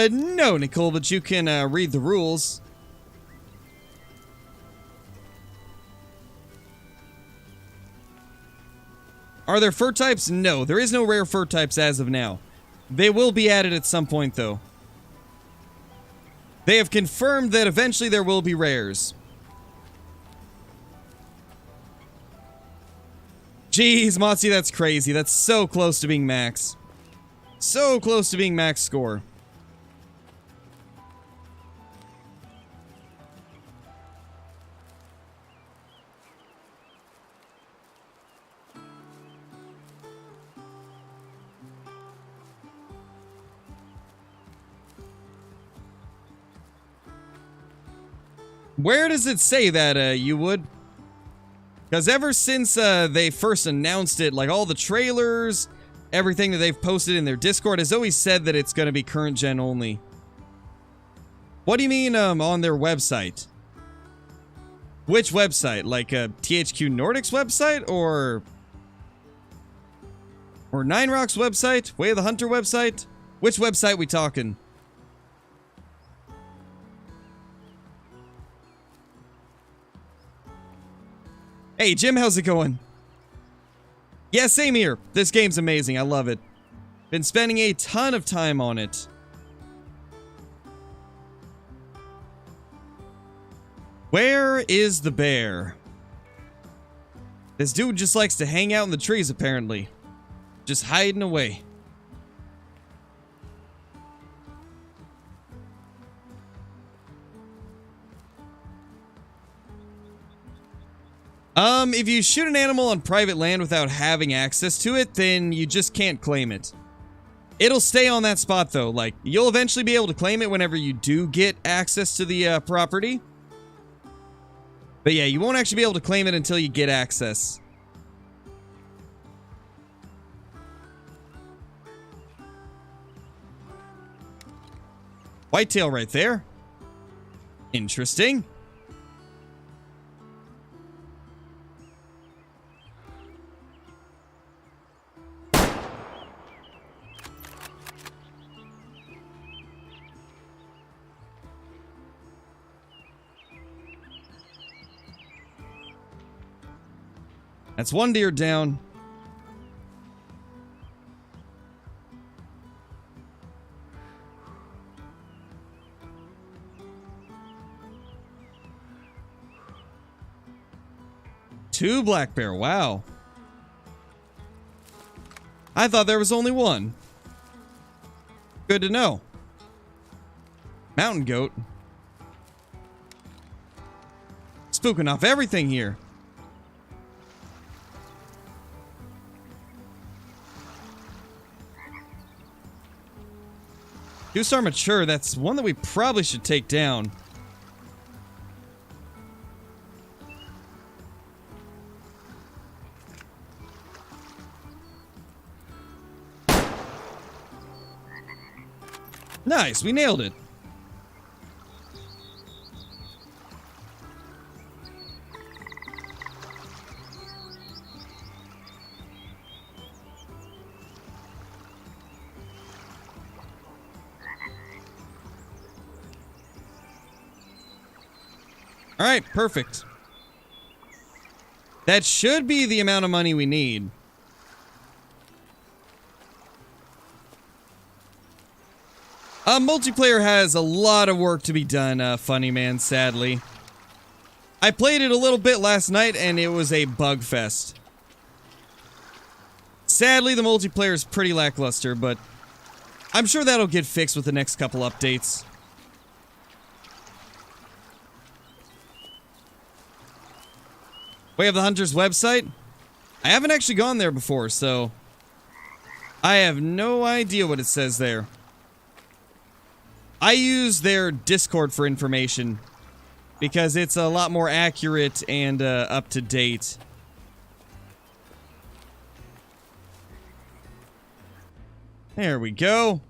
Speaker 1: No, Nicole, but you can read the rules. Are there fur types? No, there is no rare fur types as of now. They will be added at some point, though. They have confirmed that eventually there will be rares. Jeez, Motzi, that's crazy. That's so close to being max. So close to being max score. Where does it say that, you would? Because ever since they first announced it, like all the trailers, everything that they've posted in their Discord has always said that it's going to be current gen only. What do you mean, on their website? Which website? Like THQ Nordic's website, or Nine Rock's website? Way of the Hunter website? Which website we talking? Hey, Jim, how's it going? Yeah, same here. This game's amazing. I love it. Been spending a ton of time on it. Where is the bear? This dude just likes to hang out in the trees, apparently. Just hiding away. If you shoot an animal on private land without having access to it, then you just can't claim it. It'll stay on that spot, though. Like, you'll eventually be able to claim it whenever you do get access to the property. But yeah, you won't actually be able to claim it until you get access. Whitetail right there. Interesting. That's one deer down. Two black bear, wow. I thought there was only one. Good to know. Mountain goat. Spooking off everything here. Two-star mature, that's one that we probably should take down. Nice, we nailed it. All right, perfect. That should be the amount of money we need. Multiplayer has a lot of work to be done, Funny Man, sadly. I played it a little bit last night, and it was a bug fest. Sadly, the multiplayer is pretty lackluster, but I'm sure that'll get fixed with the next couple updates. Way of the Hunter's website? I haven't actually gone there before, so I have no idea what it says there. I use their Discord for information because it's a lot more accurate and up to date. There we go.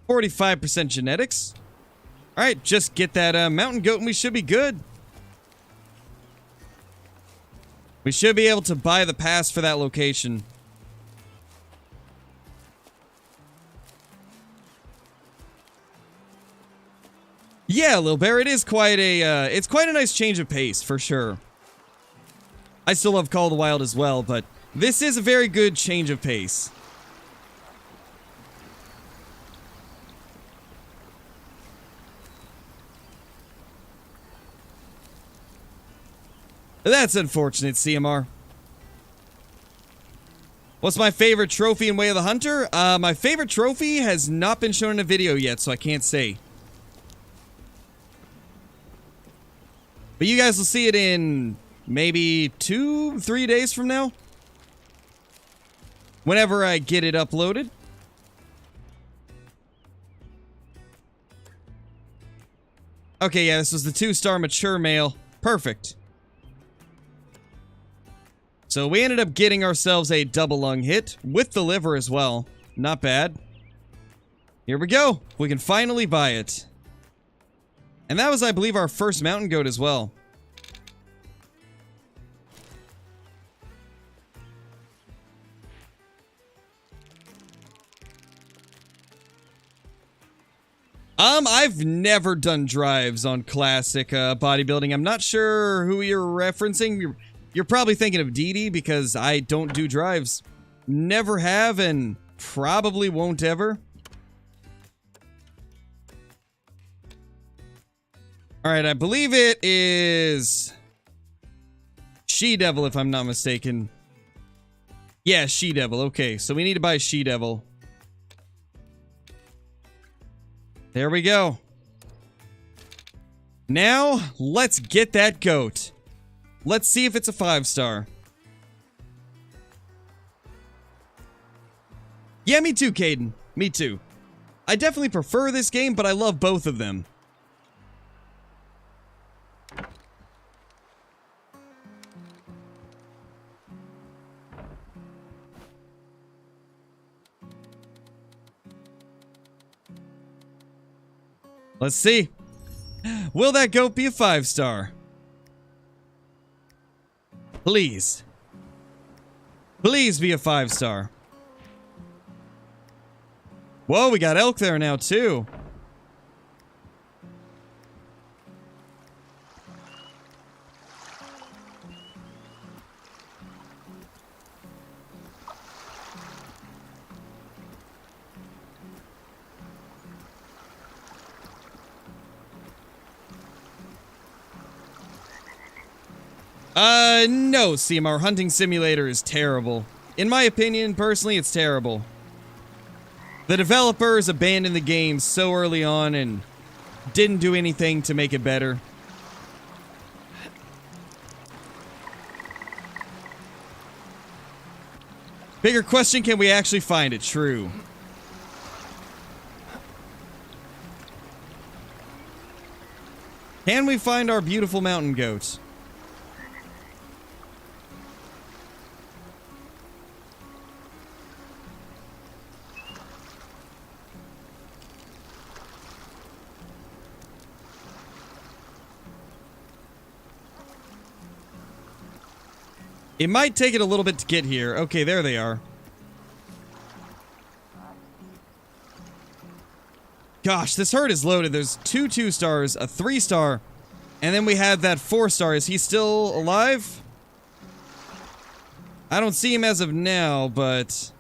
Speaker 1: 45% genetics. Alright, just get that mountain goat and we should be good. We should be able to buy the pass for that location. Yeah, Lil Bear, it is quite a, it's quite a nice change of pace, for sure. I still love Call of the Wild as well, but this is a very good change of pace. That's unfortunate, CMR. What's my favorite trophy in Way of the Hunter? My favorite trophy has not been shown in a video yet, so I can't say. But you guys will see it in maybe 2-3 days from now. Whenever I get it uploaded. Okay, yeah, this was the 2-star mature male. Perfect. So we ended up getting ourselves a double lung hit with the liver as well. Not bad. Here we go. We can finally buy it. And that was, I believe, our first mountain goat as well. I've never done drives on classic bodybuilding. I'm not sure who you're referencing. You're probably thinking of DD because I don't do drives. Never have and probably won't ever. Alright, I believe it is She-Devil, if I'm not mistaken. Yeah, She-Devil. Okay, so we need to buy She-Devil. There we go. Now, let's get that goat. Let's see if it's a 5-star. Yeah, me too, Caden. Me too. I definitely prefer this game, but I love both of them. Let's see. Will that goat be a 5-star? Please. Please be a 5-star. Whoa, we got elk there now, too. No, CMR. Hunting Simulator is terrible. In my opinion, personally, it's terrible. The developers abandoned the game so early on and didn't do anything to make it better. Bigger question, can we actually find it? True. Can we find our beautiful mountain goat? It might take it a little bit to get here. Okay, there they are. Gosh, this herd is loaded. There's 2 2-stars, a 3-star, and then we have that 4-star. Is he still alive? I don't see him as of now, but...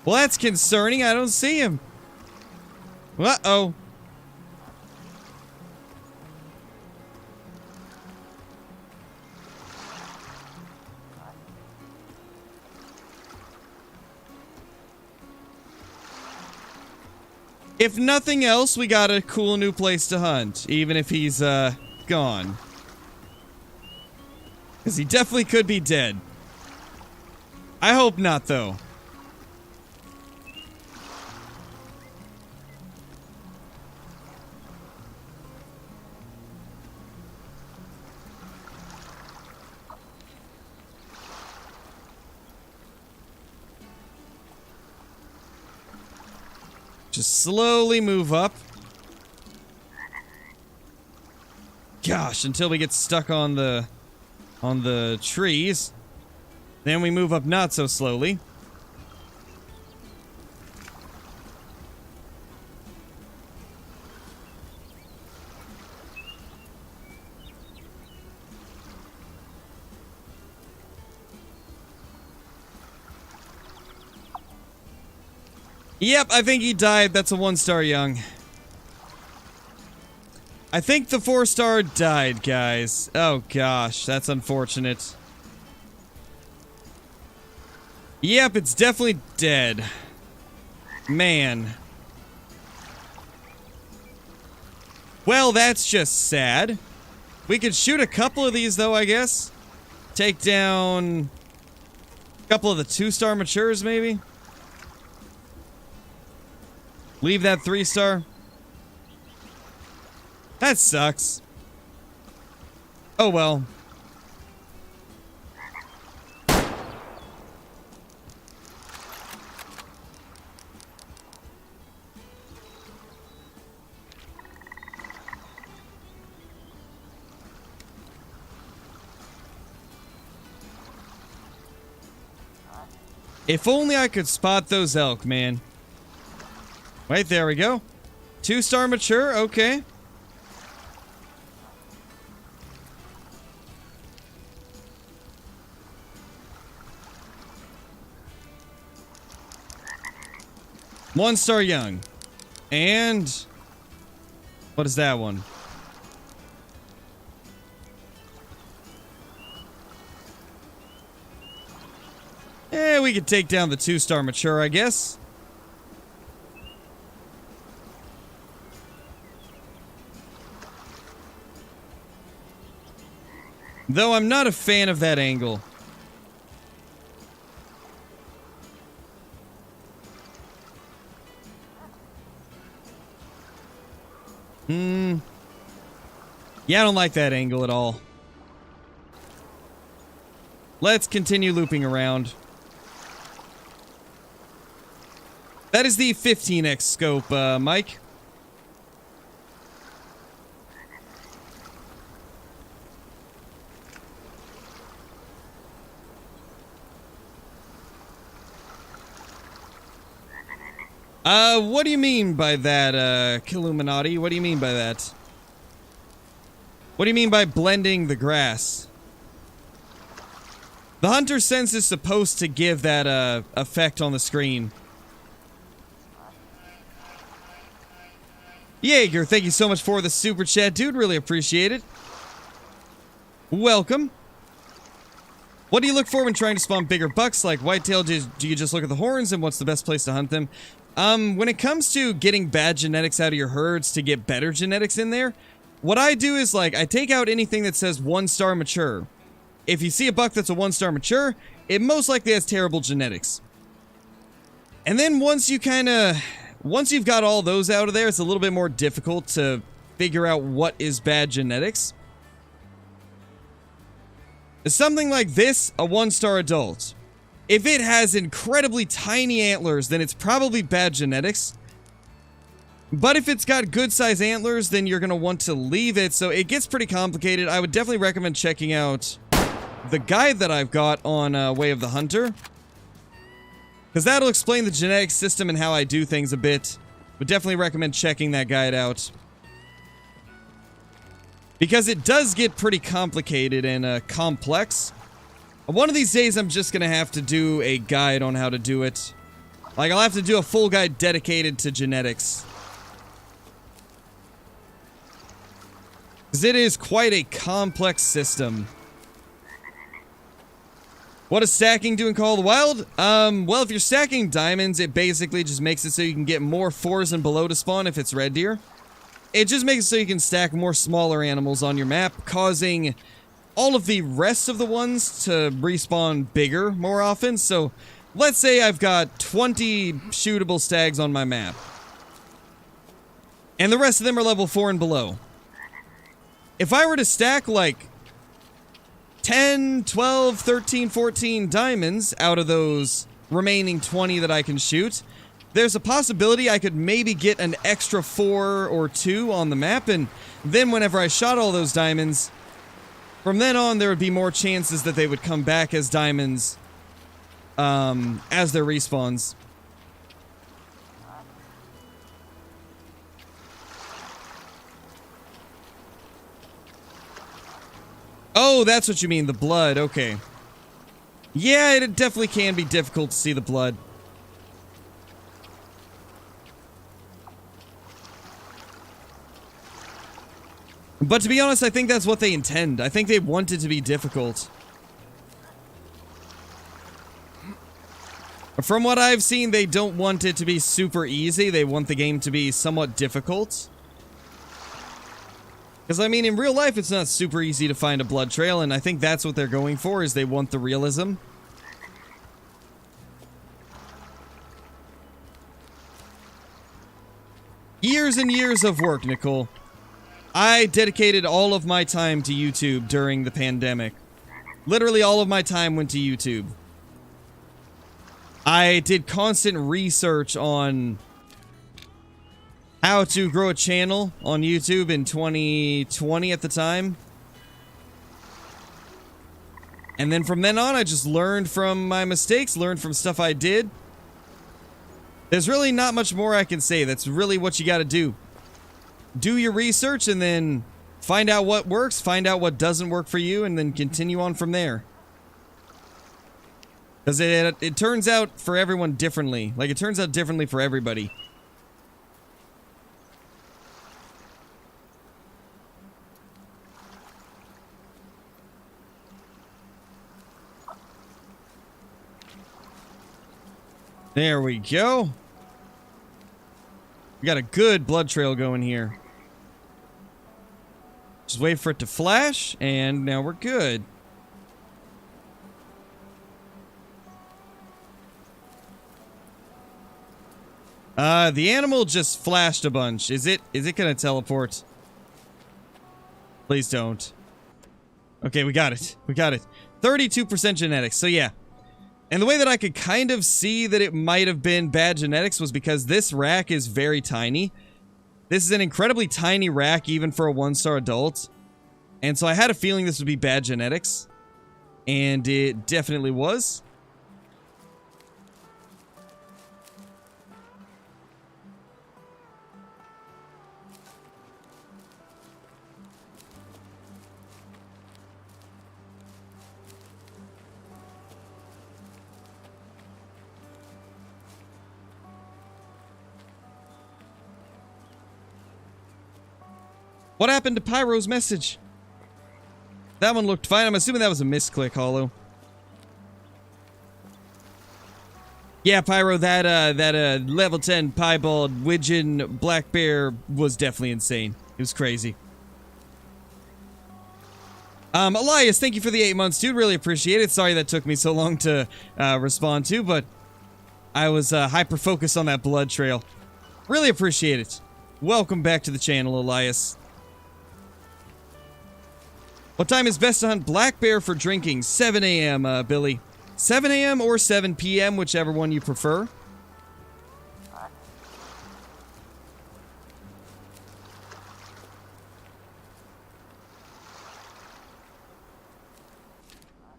Speaker 1: well, that's concerning. I don't see him. Uh-oh. If nothing else, we got a cool new place to hunt, even if he's, gone. Because he definitely could be dead. I hope not, though. Just slowly move up. Gosh, until we get stuck on the trees. Then we move up not so slowly. Yep, I think he died. That's a 1-star young. I think the 4-star died, guys. Oh gosh, that's unfortunate. Yep, it's definitely dead. Man. Well, that's just sad. We could shoot a couple of these, though, I guess. Take down a couple of the 2-star matures, maybe. Leave that 3-star. That sucks. Oh well. If only I could spot those elk, man. Wait, there we go. 2-star mature, okay. One-star young. And what is that one? Eh, we could take down the 2-star mature, I guess. Though I'm not a fan of that angle. Yeah, I don't like that angle at all. Let's continue looping around. That is the 15x scope, Mike. What do you mean by that, Killuminati? What do you mean by that? What do you mean by blending the grass? The hunter sense is supposed to give that, effect on the screen. Jaeger, thank you so much for the super chat, dude. Really appreciate it. Welcome. What do you look for when trying to spawn bigger bucks like whitetail? Do you just look at the horns, and what's the best place to hunt them? When it comes to getting bad genetics out of your herds to get better genetics in there, what I do is, like, I take out anything that says 1-star mature. If you see a buck that's a 1-star mature, it most likely has terrible genetics. And then once you've got all those out of there, it's a little bit more difficult to figure out what is bad genetics. Something like this, a 1-star adult. If it has incredibly tiny antlers, then it's probably bad genetics. But if it's got good size antlers, then you're going to want to leave it. So it gets pretty complicated. I would definitely recommend checking out the guide that I've got on Way of the Hunter. Because that'll explain the genetic system and how I do things a bit. Would definitely recommend checking that guide out. Because it does get pretty complicated and complex. One of these days, I'm just going to have to do a guide on how to do it. Like, I'll have to do a full guide dedicated to genetics. Because it is quite a complex system. What does stacking do in Call of the Wild? Well, if you're stacking diamonds, it basically just makes it so you can get more 4s and below to spawn if it's red deer. It just makes it so you can stack more smaller animals on your map, causing all of the rest of the ones to respawn bigger more often. So, let's say I've got 20 shootable stags on my map. And the rest of them are level 4 and below. If I were to stack, like, 10, 12, 13, 14 diamonds out of those remaining 20 that I can shoot, there's a possibility I could maybe get an extra 4 or 2 on the map, and then whenever I shot all those diamonds, from then on there would be more chances that they would come back as diamonds as their respawns. Oh, that's what you mean, the blood, okay. Yeah, it definitely can be difficult to see the blood. But to be honest, I think that's what they intend. I think they want it to be difficult. From what I've seen, they don't want it to be super easy. They want the game to be somewhat difficult. Because, I mean, in real life, it's not super easy to find a blood trail, and I think that's what they're going for, is they want the realism. Years and years of work, Nicole. I dedicated all of my time to YouTube during the pandemic. Literally all of my time went to YouTube. I did constant research on how to grow a channel on YouTube in 2020 at the time. And then from then on, I just learned from my mistakes, learned from stuff I did. There's really not much more I can say. That's really what you gotta do. Do your research and then find out what works, find out what doesn't work for you, and then continue on from there. Because it turns out for everyone differently. Like, it turns out differently for everybody. There we go. We got a good blood trail going here. Just wait for it to flash, and now we're good. The animal just flashed a bunch. Is it gonna teleport? Please don't. Okay, we got it. We got it. 32% genetics, so yeah. And the way that I could kind of see that it might have been bad genetics was because this rack is very tiny. This is an incredibly tiny rack, even for a 1-star adult. And so I had a feeling this would be bad genetics. And it definitely was. What happened to Pyro's message? That one looked fine. I'm assuming that was a misclick, Hollow. Yeah, Pyro, that level 10 piebald widgeon black bear was definitely insane. It was crazy. Elias, thank you for the 8 months, dude. Really appreciate it. Sorry that took me so long to respond to, but I was hyper-focused on that blood trail. Really appreciate it. Welcome back to the channel, Elias. What time is best to hunt black bear for drinking? 7 a.m., Billy. 7 a.m. or 7 p.m., whichever one you prefer.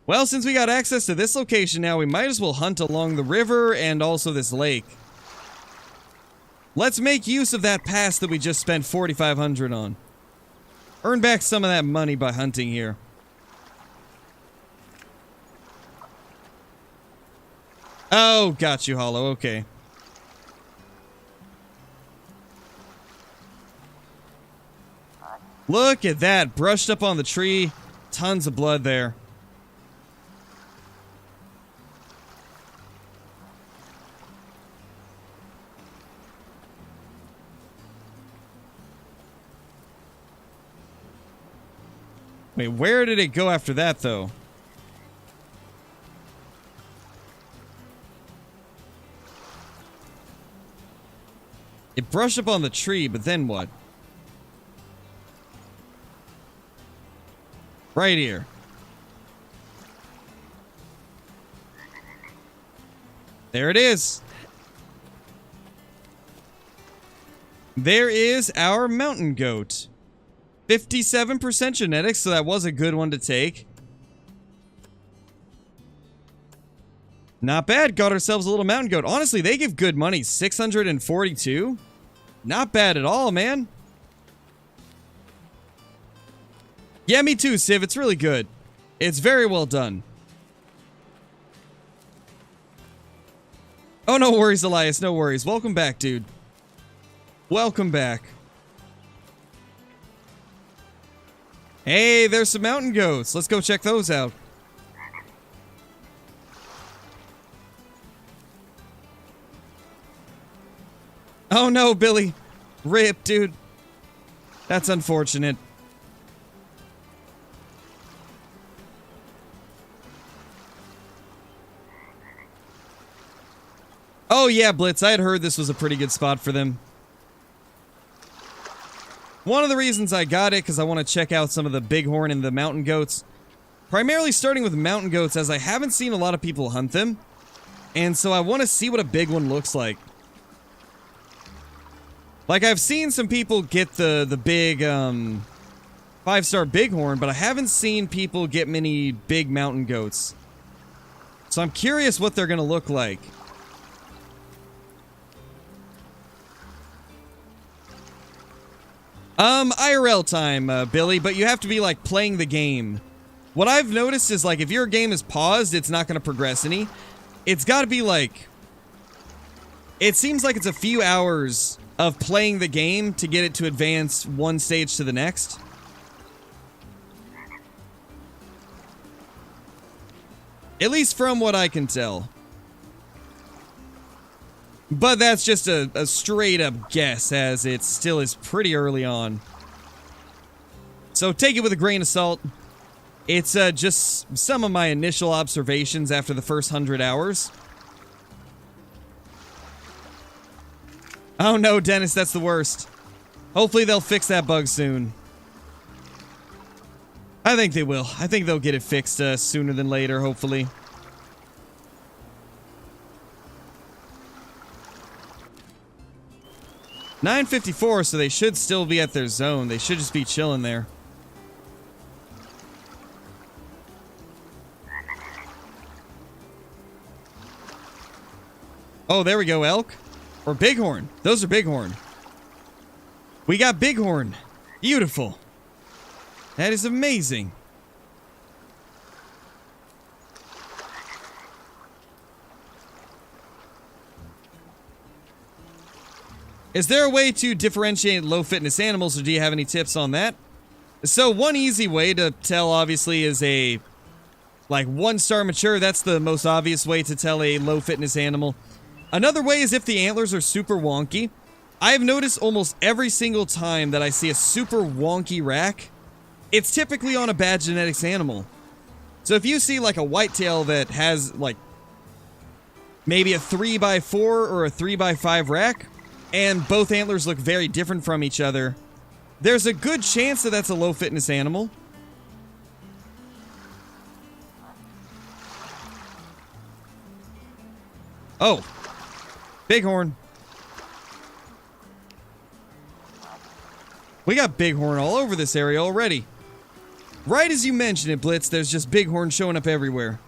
Speaker 1: Well, since we got access to this location now, we might as well hunt along the river and also this lake. Let's make use of that pass that we just spent 4,500 on. Earn back some of that money by hunting here. Oh, got you, Hollow. Okay. Look at that. Brushed up on the tree. Tons of blood there. Wait, where did it go after that, though? It brushed up on the tree, but then what? Right here. There it is. There is our mountain goat. 57% genetics, so that was a good one to take. Not bad. Got ourselves a little mountain goat. Honestly, they give good money. 642? Not bad at all, man. Yeah, me too, Civ. It's really good. It's very well done. Oh, no worries, Elias. No worries. Welcome back, dude. Welcome back. Hey, there's some mountain goats. Let's go check those out. Oh no, Billy. Rip, dude. That's unfortunate. Oh yeah, Blitz. I had heard this was a pretty good spot for them. One of the reasons I got it, because I want to check out some of the bighorn and the mountain goats. Primarily starting with mountain goats, as I haven't seen a lot of people hunt them. And so I want to see what a big one looks like. Like, I've seen some people get the big, 5-star bighorn, but I haven't seen people get many big mountain goats. So I'm curious what they're going to look like. IRL time, Billy, but you have to be, like, playing the game. What I've noticed is, like, if your game is paused, it's not going to progress any. It's got to be, like... It seems like it's a few hours of playing the game to get it to advance one stage to the next. At least from what I can tell. But that's just a straight up guess, as it still is pretty early on. So take it with a grain of salt. It's just some of my initial observations after the first 100 hours. Oh no, Dennis, that's the worst. Hopefully they'll fix that bug soon. I think they will. I think they'll get it fixed sooner than later, hopefully. $9.54, so they should still be at their zone. They should just be chilling there. Oh, there we go, elk. Or bighorn. Those are bighorn. We got bighorn. Beautiful. That is amazing. Is there a way to differentiate low fitness animals, or do you have any tips on that? So one easy way to tell, obviously, is a like 1-star mature. That's the most obvious way to tell a low fitness animal. Another way is if the antlers are super wonky. I have noticed almost every single time that I see a super wonky rack, it's typically on a bad genetics animal. So if you see like a whitetail that has like maybe a 3x4 or a 3x5 rack, and both antlers look very different from each other, there's a good chance that that's a low fitness animal. Oh, bighorn. We got bighorn all over this area already. Right as you mentioned it, Blitz, there's just bighorn showing up everywhere.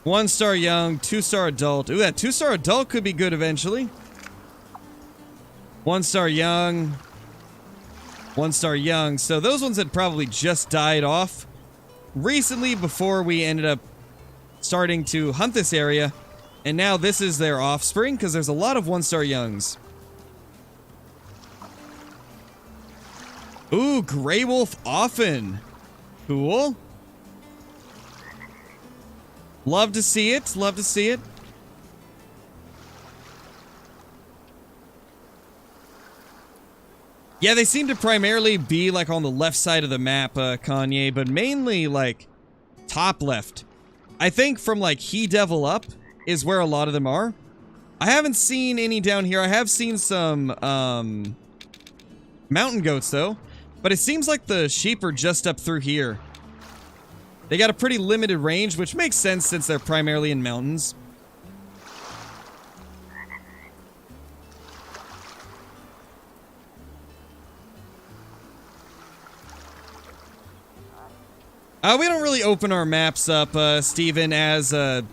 Speaker 1: One-star young, 2-star adult. Ooh, that 2-star adult could be good eventually. 1-star young. 1-star young. So those ones had probably just died off recently before we ended up starting to hunt this area. And now this is their offspring, because there's a lot of 1-star youngs. Ooh, Grey Wolf Often. Cool. Love to see it. Love to see it. Yeah, they seem to primarily be like on the left side of the map, Kanye, but mainly like top left. I think from like He Devil up is where a lot of them are. I haven't seen any down here. I have seen some mountain goats though, but it seems like the sheep are just up through here. They got a pretty limited range, which makes sense since they're primarily in mountains. We don't really open our maps up, Steven, as the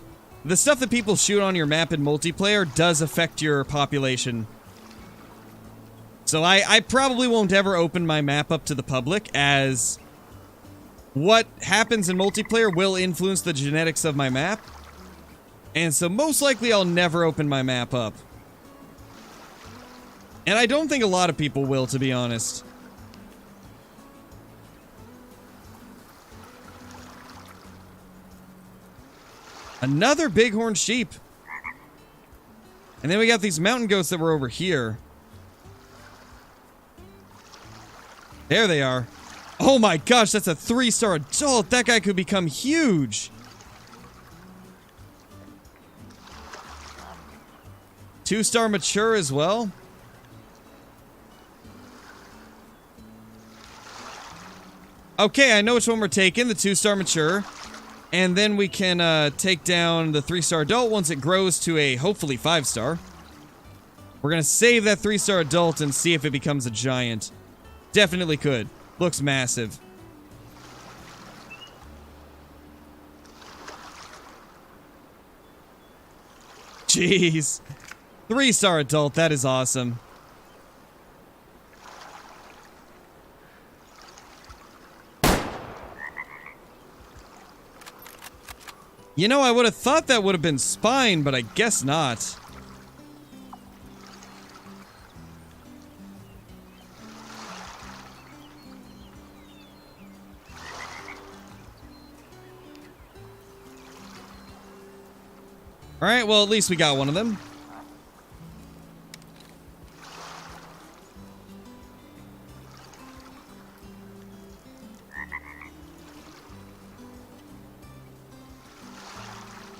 Speaker 1: stuff that people shoot on your map in multiplayer does affect your population. So I probably won't ever open my map up to the public, as what happens in multiplayer will influence the genetics of my map. And so most likely I'll never open my map up. And I don't think a lot of people will, to be honest. Another bighorn sheep. And then we got these mountain goats that were over here. There they are. Oh my gosh, that's a 3-star adult. That guy could become huge. 2-star mature as well. Okay, I know which one we're taking, the 2-star mature. And then we can take down the 3-star adult once it grows to a, hopefully, 5-star. We're gonna save that 3-star adult and see if it becomes a giant. Definitely could. Looks massive. Jeez. 3-star adult, that is awesome. You know, I would have thought that would have been spine, but I guess not. Alright, well, at least we got one of them.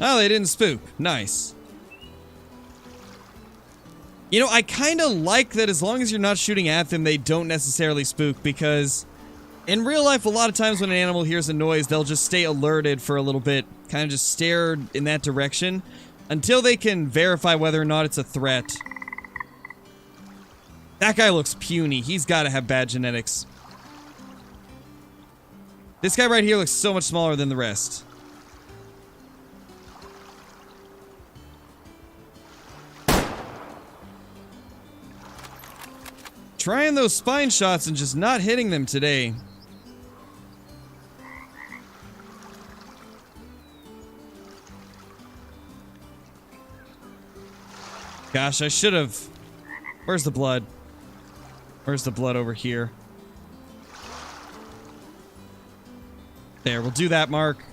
Speaker 1: Oh, they didn't spook. Nice. You know, I kind of like that as long as you're not shooting at them, they don't necessarily spook, because in real life, a lot of times when an animal hears a noise, they'll just stay alerted for a little bit, kind of just stare in that direction, until they can verify whether or not it's a threat. That guy looks puny. He's got to have bad genetics. This guy right here looks so much smaller than the rest. Trying those spine shots and just not hitting them today. Gosh, I should have... Where's the blood? Where's the blood over here? There, we'll do that, Mark.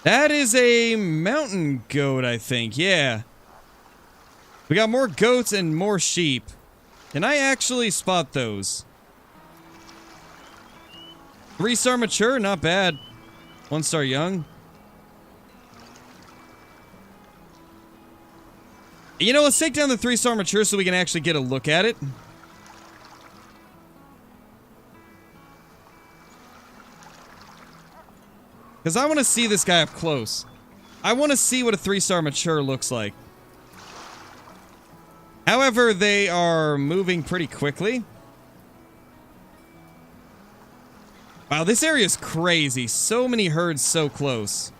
Speaker 1: That is a mountain goat, I think. Yeah. We got more goats and more sheep. Can I actually spot those? 3-star mature, not bad. 1-star young. You know, let's take down the 3-star mature so we can actually get a look at it. Because I want to see this guy up close. I want to see what a 3-star mature looks like. However, they are moving pretty quickly. Wow, this area is crazy. So many herds so close.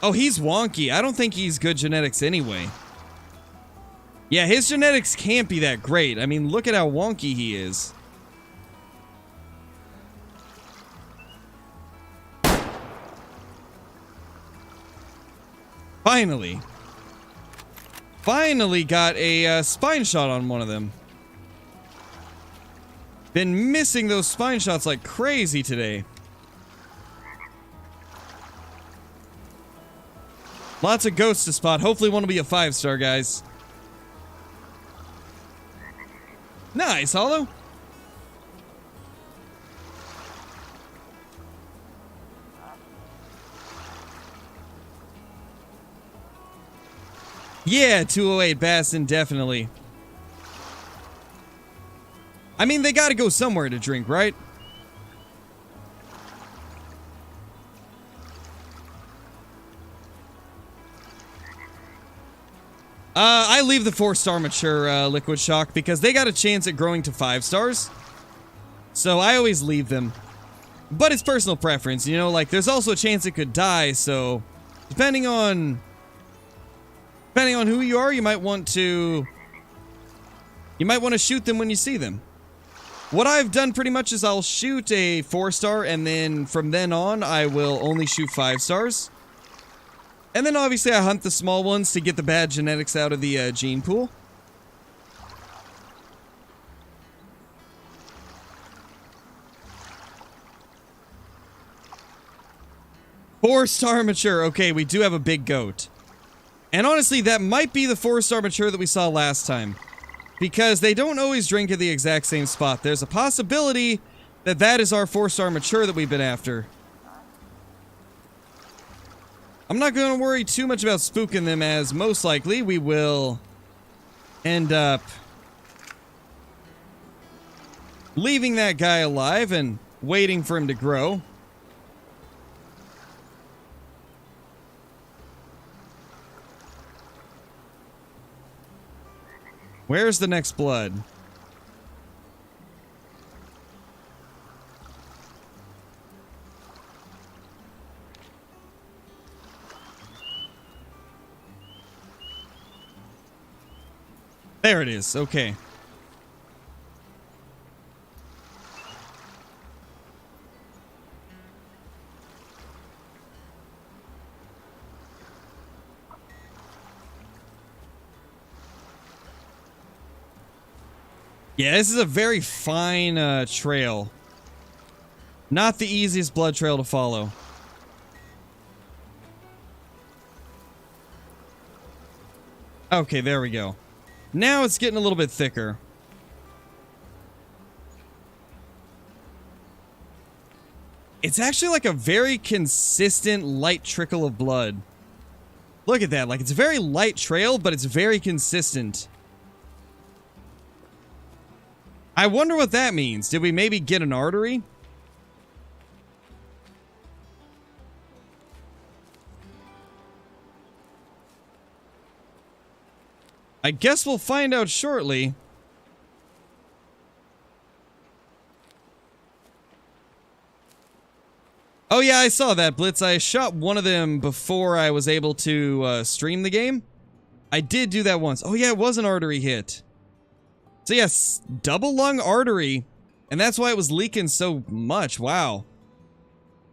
Speaker 1: Oh, he's wonky. I don't think he's good genetics anyway. Yeah, his genetics can't be that great. I mean, look at how wonky he is. Finally. Finally got a spine shot on one of them. Been missing those spine shots like crazy today. Lots of goats to spot. Hopefully one will be a 5-star, guys. Nice, Hollow. Yeah, 208 Bassin, definitely. I mean, they gotta go somewhere to drink, right? I leave the 4-star mature Liquid Shock because they got a chance at growing to 5 stars. So I always leave them. But it's personal preference, you know, like there's also a chance it could die, so depending on who you are, you might want to shoot them when you see them. What I've done pretty much is I'll shoot a 4-star, and then from then on, I will only shoot 5 stars. And then obviously I hunt the small ones to get the bad genetics out of the gene pool. Four-star mature. Okay, we do have a big goat. And honestly, that might be the 4-star mature that we saw last time. Because they don't always drink at the exact same spot. There's a possibility that that is our 4-star mature that we've been after. I'm not going to worry too much about spooking them, as most likely we will end up leaving that guy alive and waiting for him to grow. Where's the next blood? There it is. Okay. Yeah, this is a very fine trail. Not the easiest blood trail to follow. Okay, there we go. Now it's getting a little bit thicker. It's actually like a very consistent light trickle of blood. Look at that. Like, it's a very light trail, but it's very consistent. I wonder what that means. Did we maybe get an artery? I guess we'll find out shortly. Oh yeah, I saw that, Blitz. I shot one of them before I was able to stream the game. I did do that once. Oh yeah, it was an artery hit. So yes, double lung artery, and that's why it was leaking so much. Wow.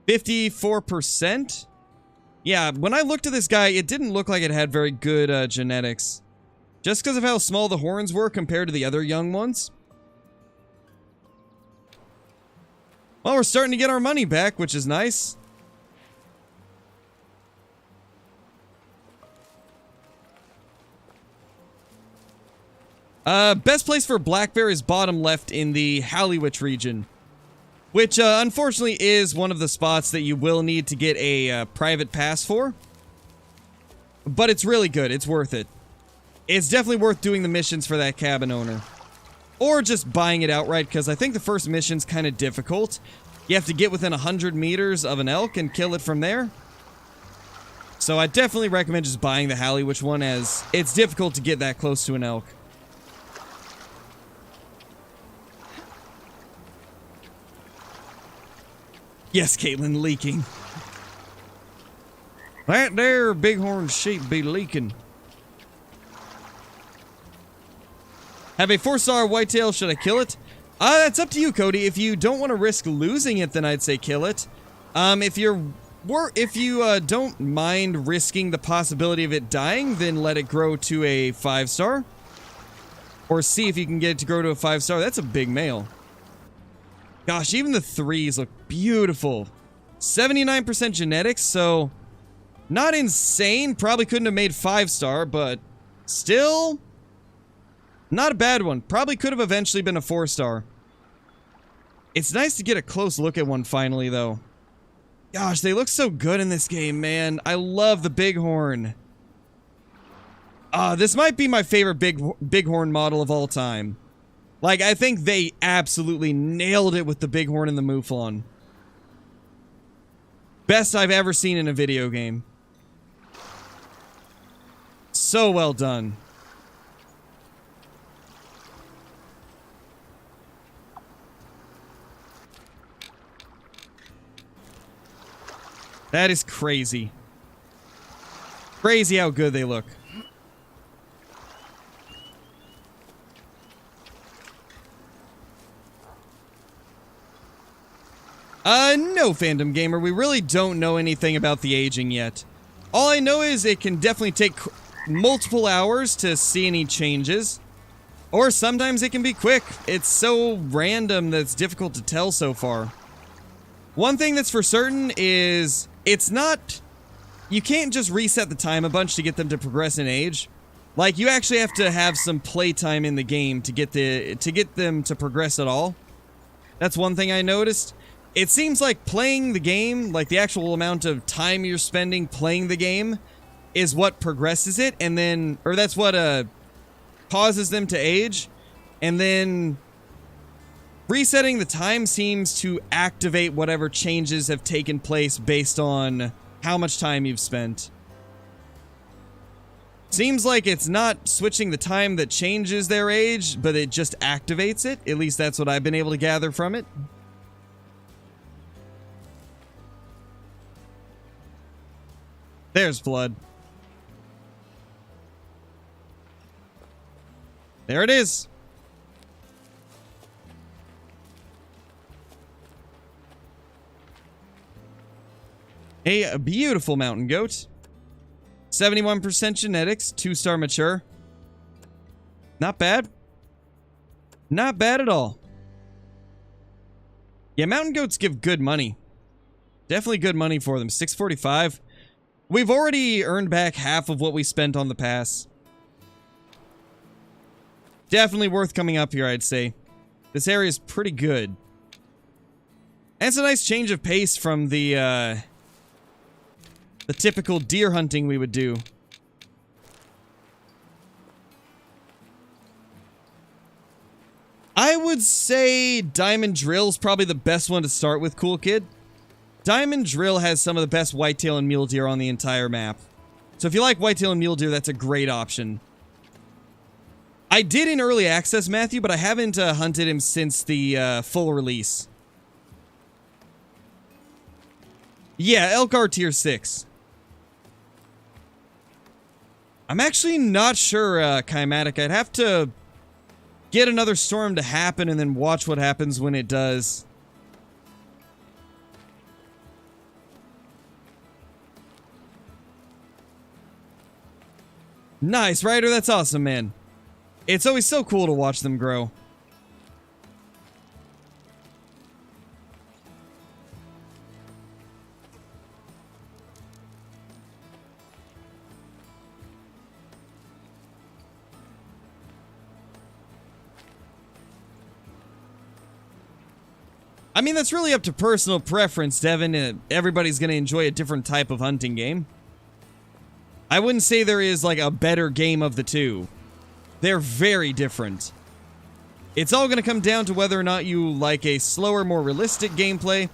Speaker 1: 54%? Yeah, when I looked at this guy, it didn't look like it had very good genetics. Just because of how small the horns were compared to the other young ones. Well, we're starting to get our money back, which is nice. Best place for black bear is bottom left in the Halliwich region. Which, unfortunately is one of the spots that you will need to get a private pass for. But it's really good. It's worth it. It's definitely worth doing the missions for that cabin owner. Or just buying it outright, because I think the first mission's kind of difficult. You have to get within 100 meters of an elk and kill it from there. So I definitely recommend just buying the Halliwich one, as it's difficult to get that close to an elk. Yes, Caitlin, leaking. That there bighorn sheep be leaking. Have a 4-star whitetail, should I kill it? That's up to you, Cody. If you don't want to risk losing it, then I'd say kill it. If you don't mind risking the possibility of it dying, then let it grow to a 5-star. Or see if you can get it to grow to a 5-star. That's a big male. Gosh, even the 3s look beautiful. 79% genetics, so not insane. Probably couldn't have made 5-star, but still not a bad one. Probably could have eventually been a 4-star. It's nice to get a close look at one finally, though. Gosh, they look so good in this game, man. I love the bighorn. This might be my favorite bighorn model of all time. Like, I think they absolutely nailed it with the bighorn and the mouflon. Best I've ever seen in a video game. So well done. That is crazy. Crazy how good they look. No, Fandom Gamer. We really don't know anything about the aging yet. All I know is it can definitely take multiple hours to see any changes. Or sometimes it can be quick. It's so random that it's difficult to tell so far. One thing that's for certain is it's not... You can't just reset the time a bunch to get them to progress in age. Like, you actually have to have some playtime in the game to get them to progress at all. That's one thing I noticed. It seems like playing the game, like the actual amount of time you're spending playing the game, is what progresses it, and then, or that's what causes them to age, and then resetting the time seems to activate whatever changes have taken place based on how much time you've spent. Seems like it's not switching the time that changes their age, but it just activates it. At least that's what I've been able to gather from it. There's blood. There it is. A beautiful mountain goat. 71% genetics, 2-star mature. Not bad. Not bad at all. Yeah, mountain goats give good money. Definitely good money for them. 645. We've already earned back half of what we spent on the pass. Definitely worth coming up here, I'd say. This area is pretty good. And it's a nice change of pace from the typical deer hunting we would do. I would say Diamond Drill's probably the best one to start with, Cool Kid. Diamond Drill has some of the best whitetail and mule deer on the entire map. So if you like whitetail and mule deer, that's a great option. I did in early access, Matthew, but I haven't hunted him since the full release. Yeah, elk are tier 6. I'm actually not sure, Kymatic. I'd have to get another storm to happen and then watch what happens when it does. Nice, Ryder. That's awesome, man. It's always so cool to watch them grow. I mean, that's really up to personal preference, Devin. Everybody's going to enjoy a different type of hunting game. I wouldn't say there is, like, a better game of the two. They're very different. It's all going to come down to whether or not you like a slower, more realistic gameplay,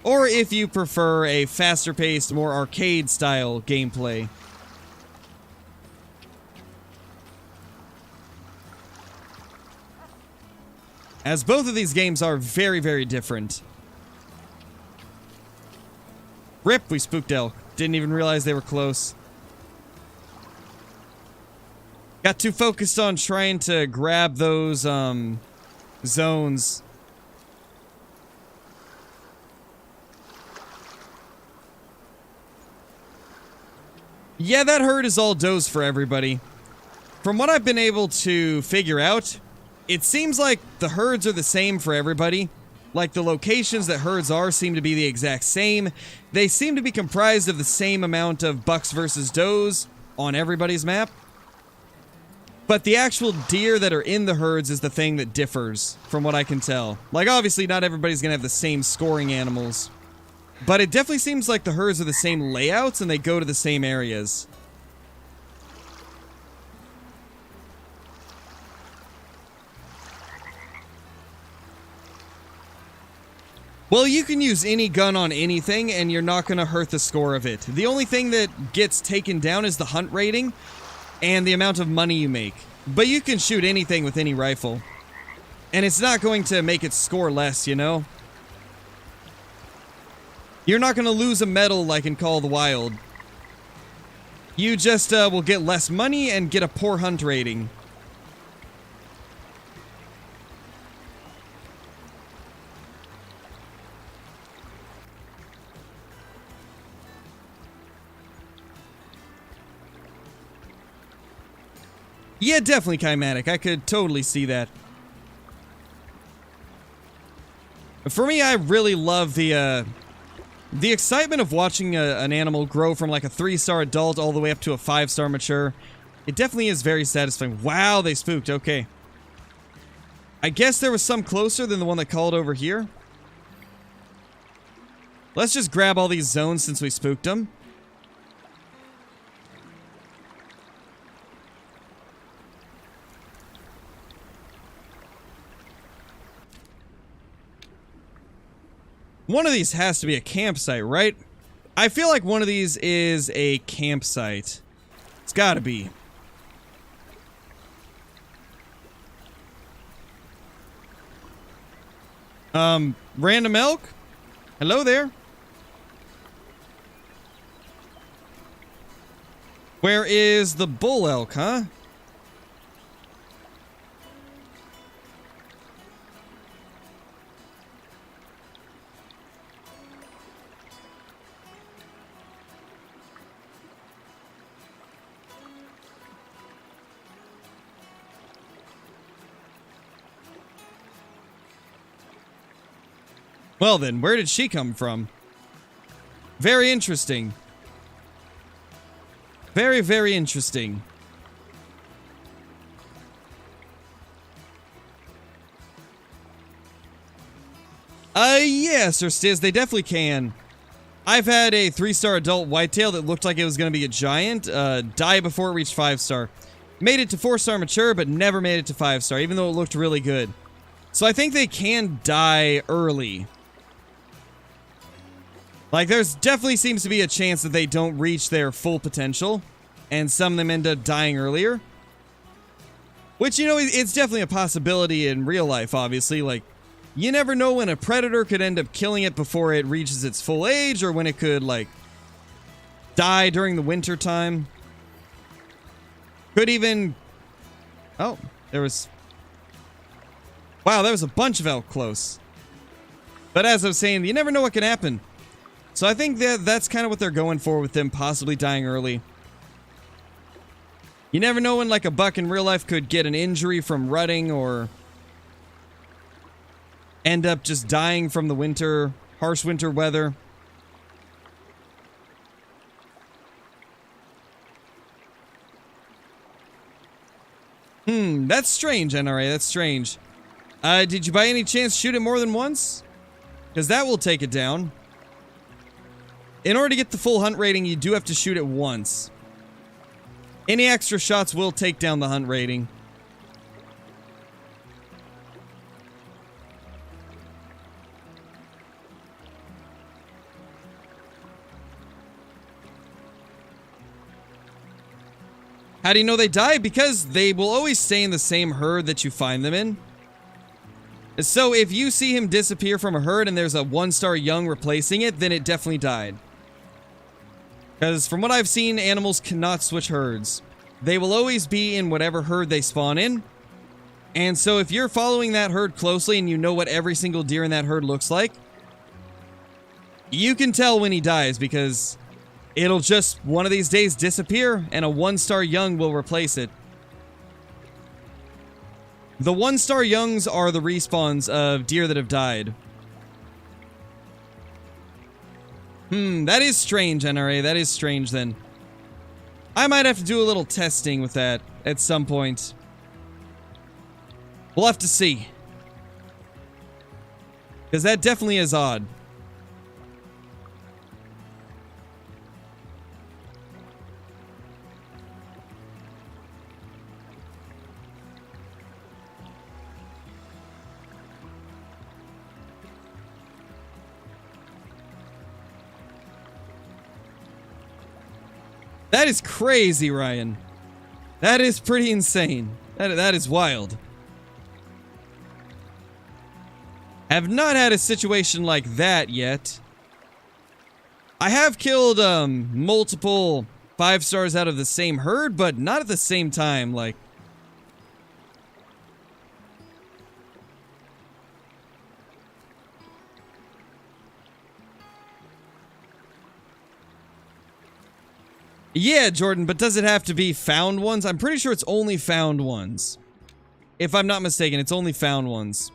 Speaker 1: or if you prefer a faster-paced, more arcade-style gameplay. As both of these games are very, very different. Rip, we spooked elk. Didn't even realize they were close. Got too focused on trying to grab those, zones. Yeah, that herd is all does for everybody. From what I've been able to figure out, it seems like the herds are the same for everybody. Like, the locations that herds are seem to be the exact same. They seem to be comprised of the same amount of bucks versus does on everybody's map. But the actual deer that are in the herds is the thing that differs, from what I can tell. Like, obviously, not everybody's gonna have the same scoring animals. But it definitely seems like the herds are the same layouts and they go to the same areas. Well, you can use any gun on anything and you're not gonna hurt the score of it. The only thing that gets taken down is the hunt rating and the amount of money you make. But you can shoot anything with any rifle. And it's not going to make it score less, you know? You're not going to lose a medal like in Call of the Wild. You just will get less money and get a poor hunt rating. Yeah, definitely Kymatic. I could totally see that. For me, I really love the excitement of watching an animal grow from like a 3-star adult all the way up to a 5-star mature. It definitely is very satisfying. Wow, they spooked. Okay. I guess there was some closer than the one that called over here. Let's just grab all these zones since we spooked them. One of these has to be a campsite, right? I feel like one of these is a campsite. It's gotta be. Random elk? Hello there. Where is the bull elk, huh? Well then, where did she come from? Very interesting. Very, very interesting. Yeah, Sir Stiz, they definitely can. I've had a 3-star adult whitetail that looked like it was going to be a giant, die before it reached 5-star. Made it to 4-star mature, but never made it to 5-star, even though it looked really good. So I think they can die early. Like, there's definitely seems to be a chance that they don't reach their full potential, and some of them end up dying earlier. Which, you know, it's definitely a possibility in real life, obviously. Like, you never know when a predator could end up killing it before it reaches its full age, or when it could, like, die during the winter time. Could even... Oh, there was... Wow, there was a bunch of elk close. But as I was saying, you never know what can happen. So I think that's kind of what they're going for with them possibly dying early. You never know when, like, a buck in real life could get an injury from rutting or end up just dying from the winter, harsh winter weather. That's strange, NRA, that's strange. Did you by any chance shoot it more than once? Because that will take it down. In order to get the full hunt rating, you do have to shoot it once. Any extra shots will take down the hunt rating. How do you know they die? Because they will always stay in the same herd that you find them in. So if you see him disappear from a herd and there's a 1-star young replacing it, then it definitely died. Because from what I've seen, animals cannot switch herds. They will always be in whatever herd they spawn in. And so if you're following that herd closely and you know what every single deer in that herd looks like, you can tell when he dies, because it'll just one of these days disappear and a 1-star young will replace it. The 1-star youngs are the respawns of deer that have died. That is strange, NRA. That is strange, then. I might have to do a little testing with that at some point. We'll have to see. Because that definitely is odd. That is crazy, Ryan. That is pretty insane. That is wild. Have not had a situation like that yet. I have killed multiple 5-stars out of the same herd, but not at the same time. Like, yeah, Jordan, but does it have to be found ones? I'm pretty sure it's only found ones. If I'm not mistaken, it's only found ones.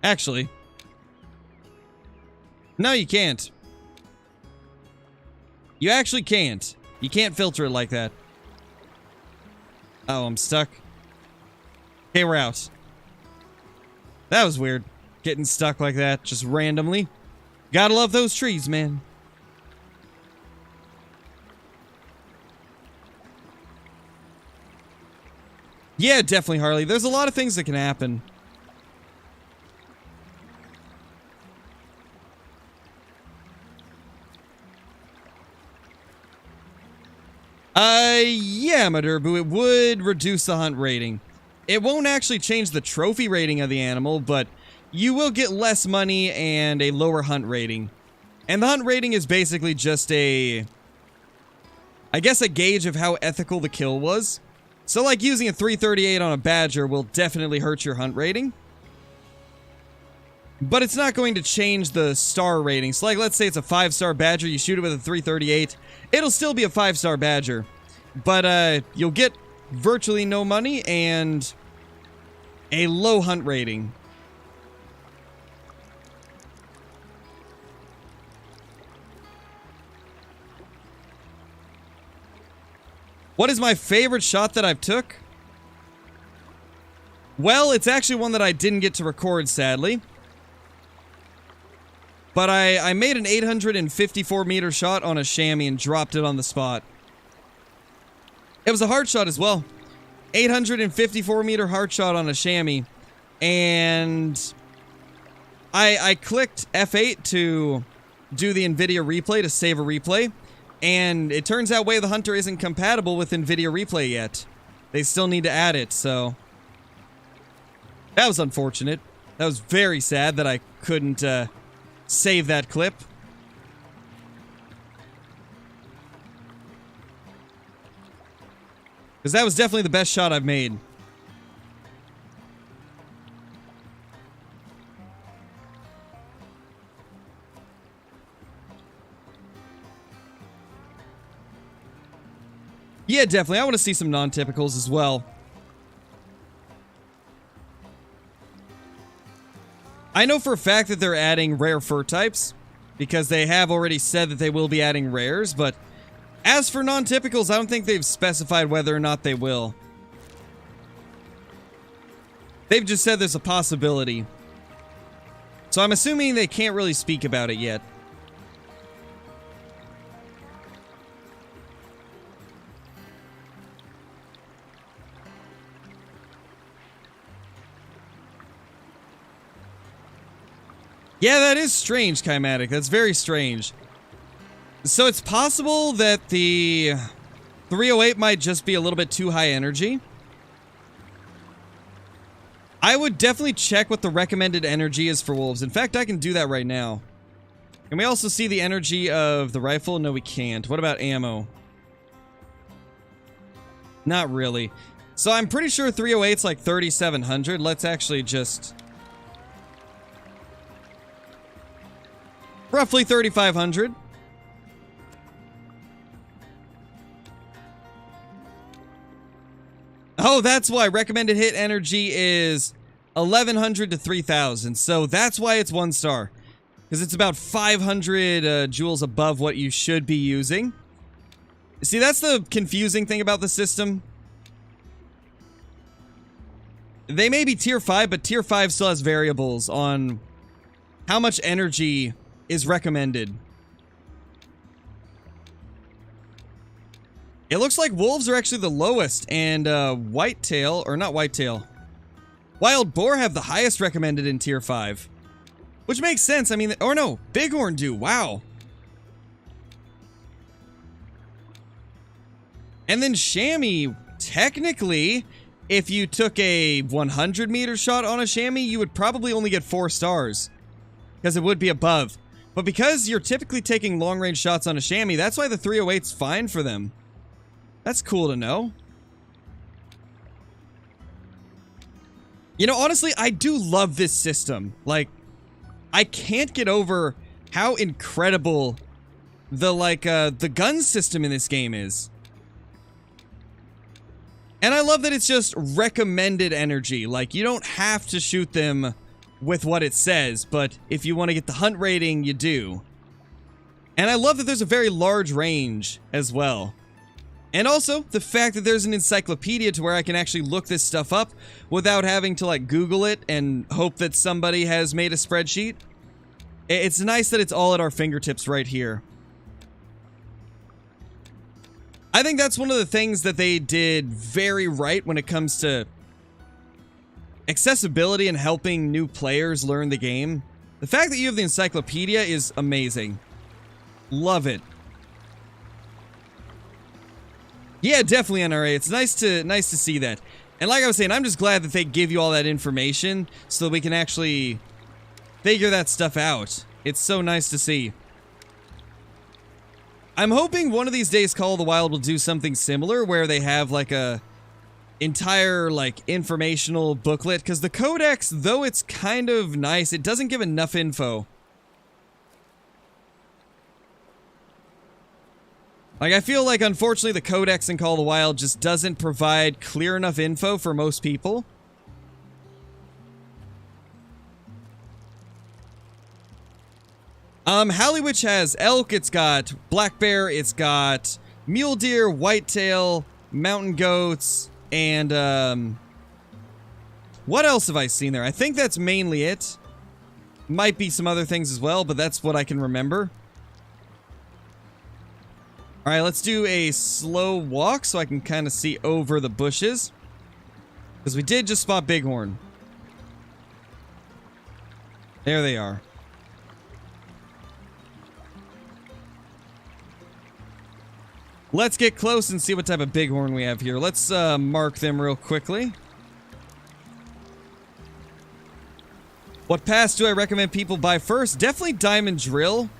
Speaker 1: Actually. No, you can't. You actually can't. You can't filter it like that. Oh, I'm stuck. Okay, we're out. That was weird. Getting stuck like that, just randomly. Gotta love those trees, man. Yeah, definitely, Harley. There's a lot of things that can happen. Yeah, Madurbu, it would reduce the hunt rating. It won't actually change the trophy rating of the animal, but you will get less money and a lower hunt rating. And the hunt rating is basically just I guess a gauge of how ethical the kill was. So like using a 338 on a badger will definitely hurt your hunt rating. But it's not going to change the star rating. So like let's say it's a 5-star badger, you shoot it with a 338, it'll still be a 5-star badger. But you'll get virtually no money and a low hunt rating. What is my favorite shot that I've took? Well, it's actually one that I didn't get to record, sadly. But I made an 854 meter shot on a chamois and dropped it on the spot. It was a hard shot as well. 854 meter hard shot on a chamois. And I clicked F8 to do the NVIDIA replay, to save a replay. And it turns out Way of the Hunter isn't compatible with NVIDIA replay yet. They still need to add it, so that was unfortunate. That was very sad that I couldn't save that clip. Because that was definitely the best shot I've made. Yeah, definitely. I want to see some non-typicals as well. I know for a fact that they're adding rare fur types, because they have already said that they will be adding rares, but as for non-typicals, I don't think they've specified whether or not they will. They've just said there's a possibility. So I'm assuming they can't really speak about it yet. Yeah, that is strange, Chimatic. That's very strange. So it's possible that the 308 might just be a little bit too high energy. I would definitely check what the recommended energy is for wolves. In fact, I can do that right now. Can we also see the energy of the rifle? No, we can't. What about ammo? Not really. So I'm pretty sure 308's like 3,700. Let's actually just... roughly 3,500. Oh, that's why recommended hit energy is 1,100 to 3,000. So that's why it's 1 star. Because it's about 500 joules above what you should be using. See, that's the confusing thing about the system. They may be tier 5, but tier 5 still has variables on how much energy is recommended. It looks like wolves are actually the lowest, and whitetail, or not whitetail, wild boar have the highest recommended in tier 5. Which makes sense, I mean, or no, bighorn do, wow. And then chamois, technically, if you took a 100 meter shot on a chamois, you would probably only get 4 stars. Because it would be above. But because you're typically taking long-range shots on a chamois, that's why the 308's fine for them. That's cool to know. You know, honestly, I do love this system. Like, I can't get over how incredible the gun system in this game is. And I love that it's just recommended energy. Like, you don't have to shoot them with what it says, but if you want to get the hunt rating, you do. And I love that there's a very large range as well. And also, the fact that there's an encyclopedia to where I can actually look this stuff up without having to, like, Google it and hope that somebody has made a spreadsheet. It's nice that it's all at our fingertips right here. I think that's one of the things that they did very right when it comes to accessibility and helping new players learn the game. The fact that you have the encyclopedia is amazing. Love it. Yeah, definitely, NRA. It's nice to see that. And like I was saying, I'm just glad that they give you all that information so that we can actually figure that stuff out. It's so nice to see. I'm hoping one of these days Call of the Wild will do something similar where they have like a entire like informational booklet, because the codex, though it's kind of nice, it doesn't give enough info. Like, I feel like, unfortunately, the Codex in Call of the Wild just doesn't provide clear enough info for most people. Halliwich has elk, it's got black bear, it's got mule deer, whitetail, mountain goats, and, what else have I seen there? I think that's mainly it. Might be some other things as well, but that's what I can remember. Alright, let's do a slow walk so I can kind of see over the bushes. Because we did just spot bighorn. There they are. Let's get close and see what type of bighorn we have here. Let's mark them real quickly. What pass do I recommend people buy first? Definitely Diamond Drill.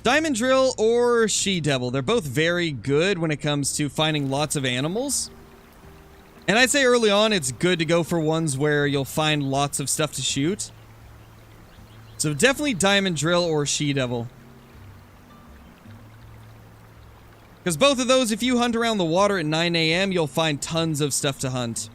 Speaker 1: Diamond Drill or She-Devil. They're both very good when it comes to finding lots of animals. And I'd say early on, it's good to go for ones where you'll find lots of stuff to shoot. So definitely Diamond Drill or She-Devil. Because both of those, if you hunt around the water at 9 a.m., you'll find tons of stuff to hunt.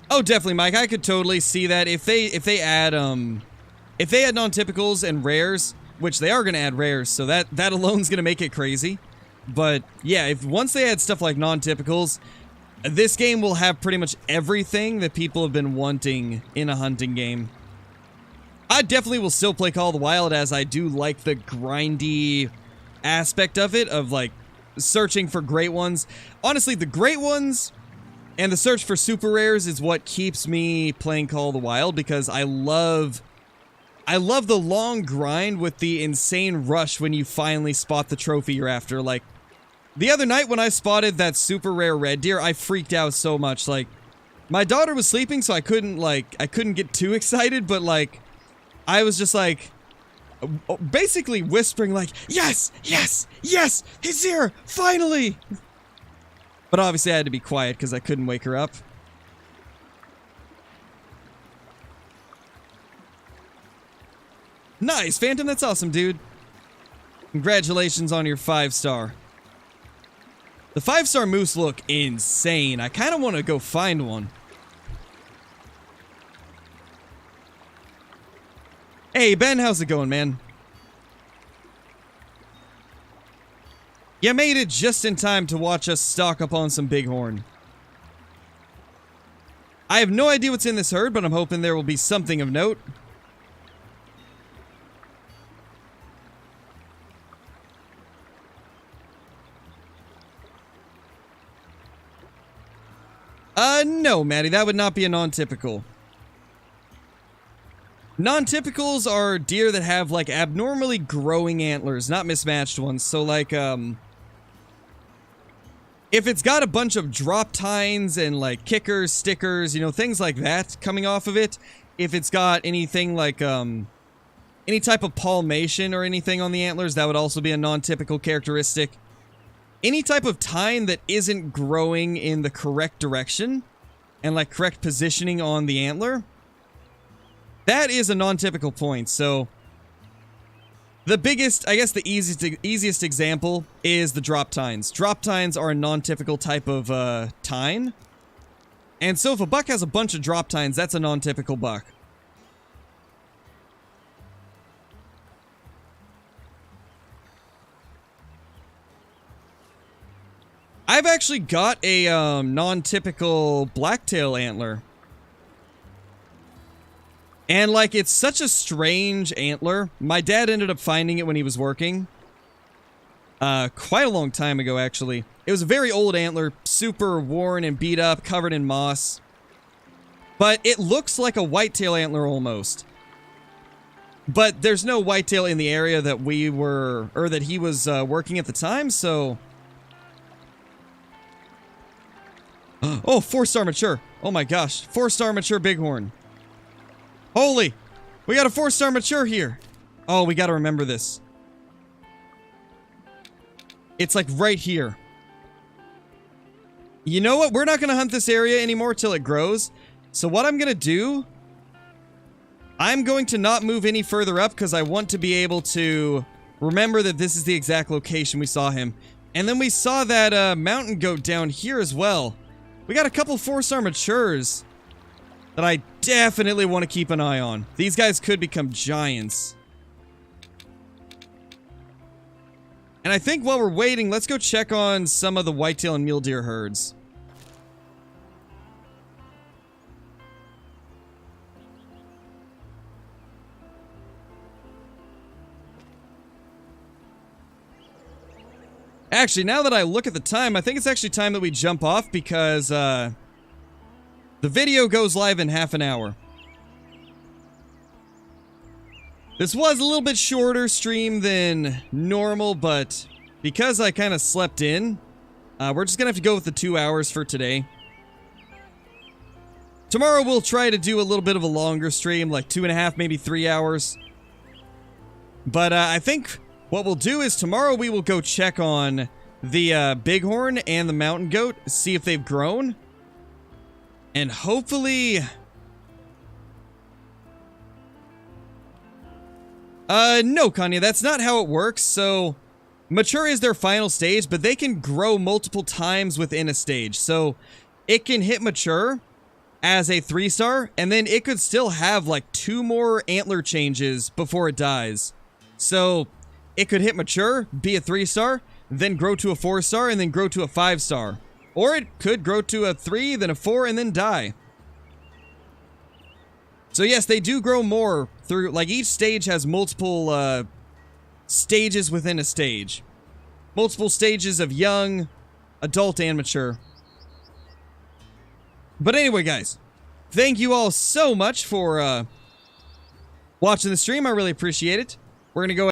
Speaker 1: Oh, definitely, Mike. I could totally see that if they add non-typicals and rares, which they are going to add rares, so that alone's going to make it crazy. But yeah, once they add stuff like non-typicals, this game will have pretty much everything that people have been wanting in a hunting game. I definitely will still play Call of the Wild, as I do like the grindy aspect of it, of like searching for great ones. Honestly, the great ones and the search for super rares is what keeps me playing Call of the Wild, because I love the long grind with the insane rush when you finally spot the trophy you're after. Like, the other night when I spotted that super rare red deer, I freaked out so much. Like, my daughter was sleeping, so I couldn't get too excited, but like, I was just like, basically whispering like, yes, yes, yes, he's here, finally! But obviously I had to be quiet because I couldn't wake her up. Nice, Phantom, that's awesome, dude. Congratulations on your 5-star. The 5-star moose look insane. I kind of want to go find one. Hey, Ben, how's it going, man? You made it just in time to watch us stock up on some bighorn. I have no idea what's in this herd, but I'm hoping there will be something of note. No, Maddie, that would not be a non-typical. Non-typicals are deer that have, like, abnormally growing antlers, not mismatched ones. So, like, if it's got a bunch of drop tines and, like, kickers, stickers, you know, things like that coming off of it. If it's got anything like, any type of palmation or anything on the antlers, that would also be a non-typical characteristic. Any type of tine that isn't growing in the correct direction and, like, correct positioning on the antler, That is a non-typical point. So the biggest, I guess the easiest example is the drop tines. Drop tines are a non-typical type of tine. And so if a buck has a bunch of drop tines, that's a non-typical buck. I've actually got a non-typical blacktail antler. And, like, it's such a strange antler. My dad ended up finding it when he was working. Quite a long time ago, actually. It was a very old antler, super worn and beat up, covered in moss. But it looks like a whitetail antler almost. But there's no whitetail in the area that we were, or that he was working at the time, so... Oh, 4-star mature. Oh my gosh. 4-star mature bighorn. Holy! We got a 4-star mature here. Oh, we gotta remember this. It's like right here. You know what? We're not gonna hunt this area anymore till it grows. So what I'm gonna do... I'm going to not move any further up because I want to be able to remember that this is the exact location we saw him. And then we saw that mountain goat down here as well. We got a couple 4-star matures that I definitely want to keep an eye on. These guys could become giants. And I think while we're waiting, let's go check on some of the whitetail and mule deer herds. Actually, now that I look at the time, I think it's actually time that we jump off because, the video goes live in half an hour. This was a little bit shorter stream than normal, but because I kind of slept in, we're just gonna have to go with the 2 hours for today. Tomorrow we'll try to do a little bit of a longer stream, like 2.5, maybe 3 hours. But, I think... what we'll do is tomorrow we will go check on the bighorn and the mountain goat, see if they've grown. And hopefully... no, Kanye, that's not how it works. So, mature is their final stage, but they can grow multiple times within a stage. So, it can hit mature as a 3-star, and then it could still have like 2 more antler changes before it dies. So... it could hit mature, be a 3-star, then grow to a 4-star, and then grow to a 5-star. Or it could grow to a 3, then a 4, and then die. So yes, they do grow more through, like each stage has multiple stages within a stage. Multiple stages of young, adult, and mature. But anyway, guys, thank you all so much for watching the stream. I really appreciate it. We're going to go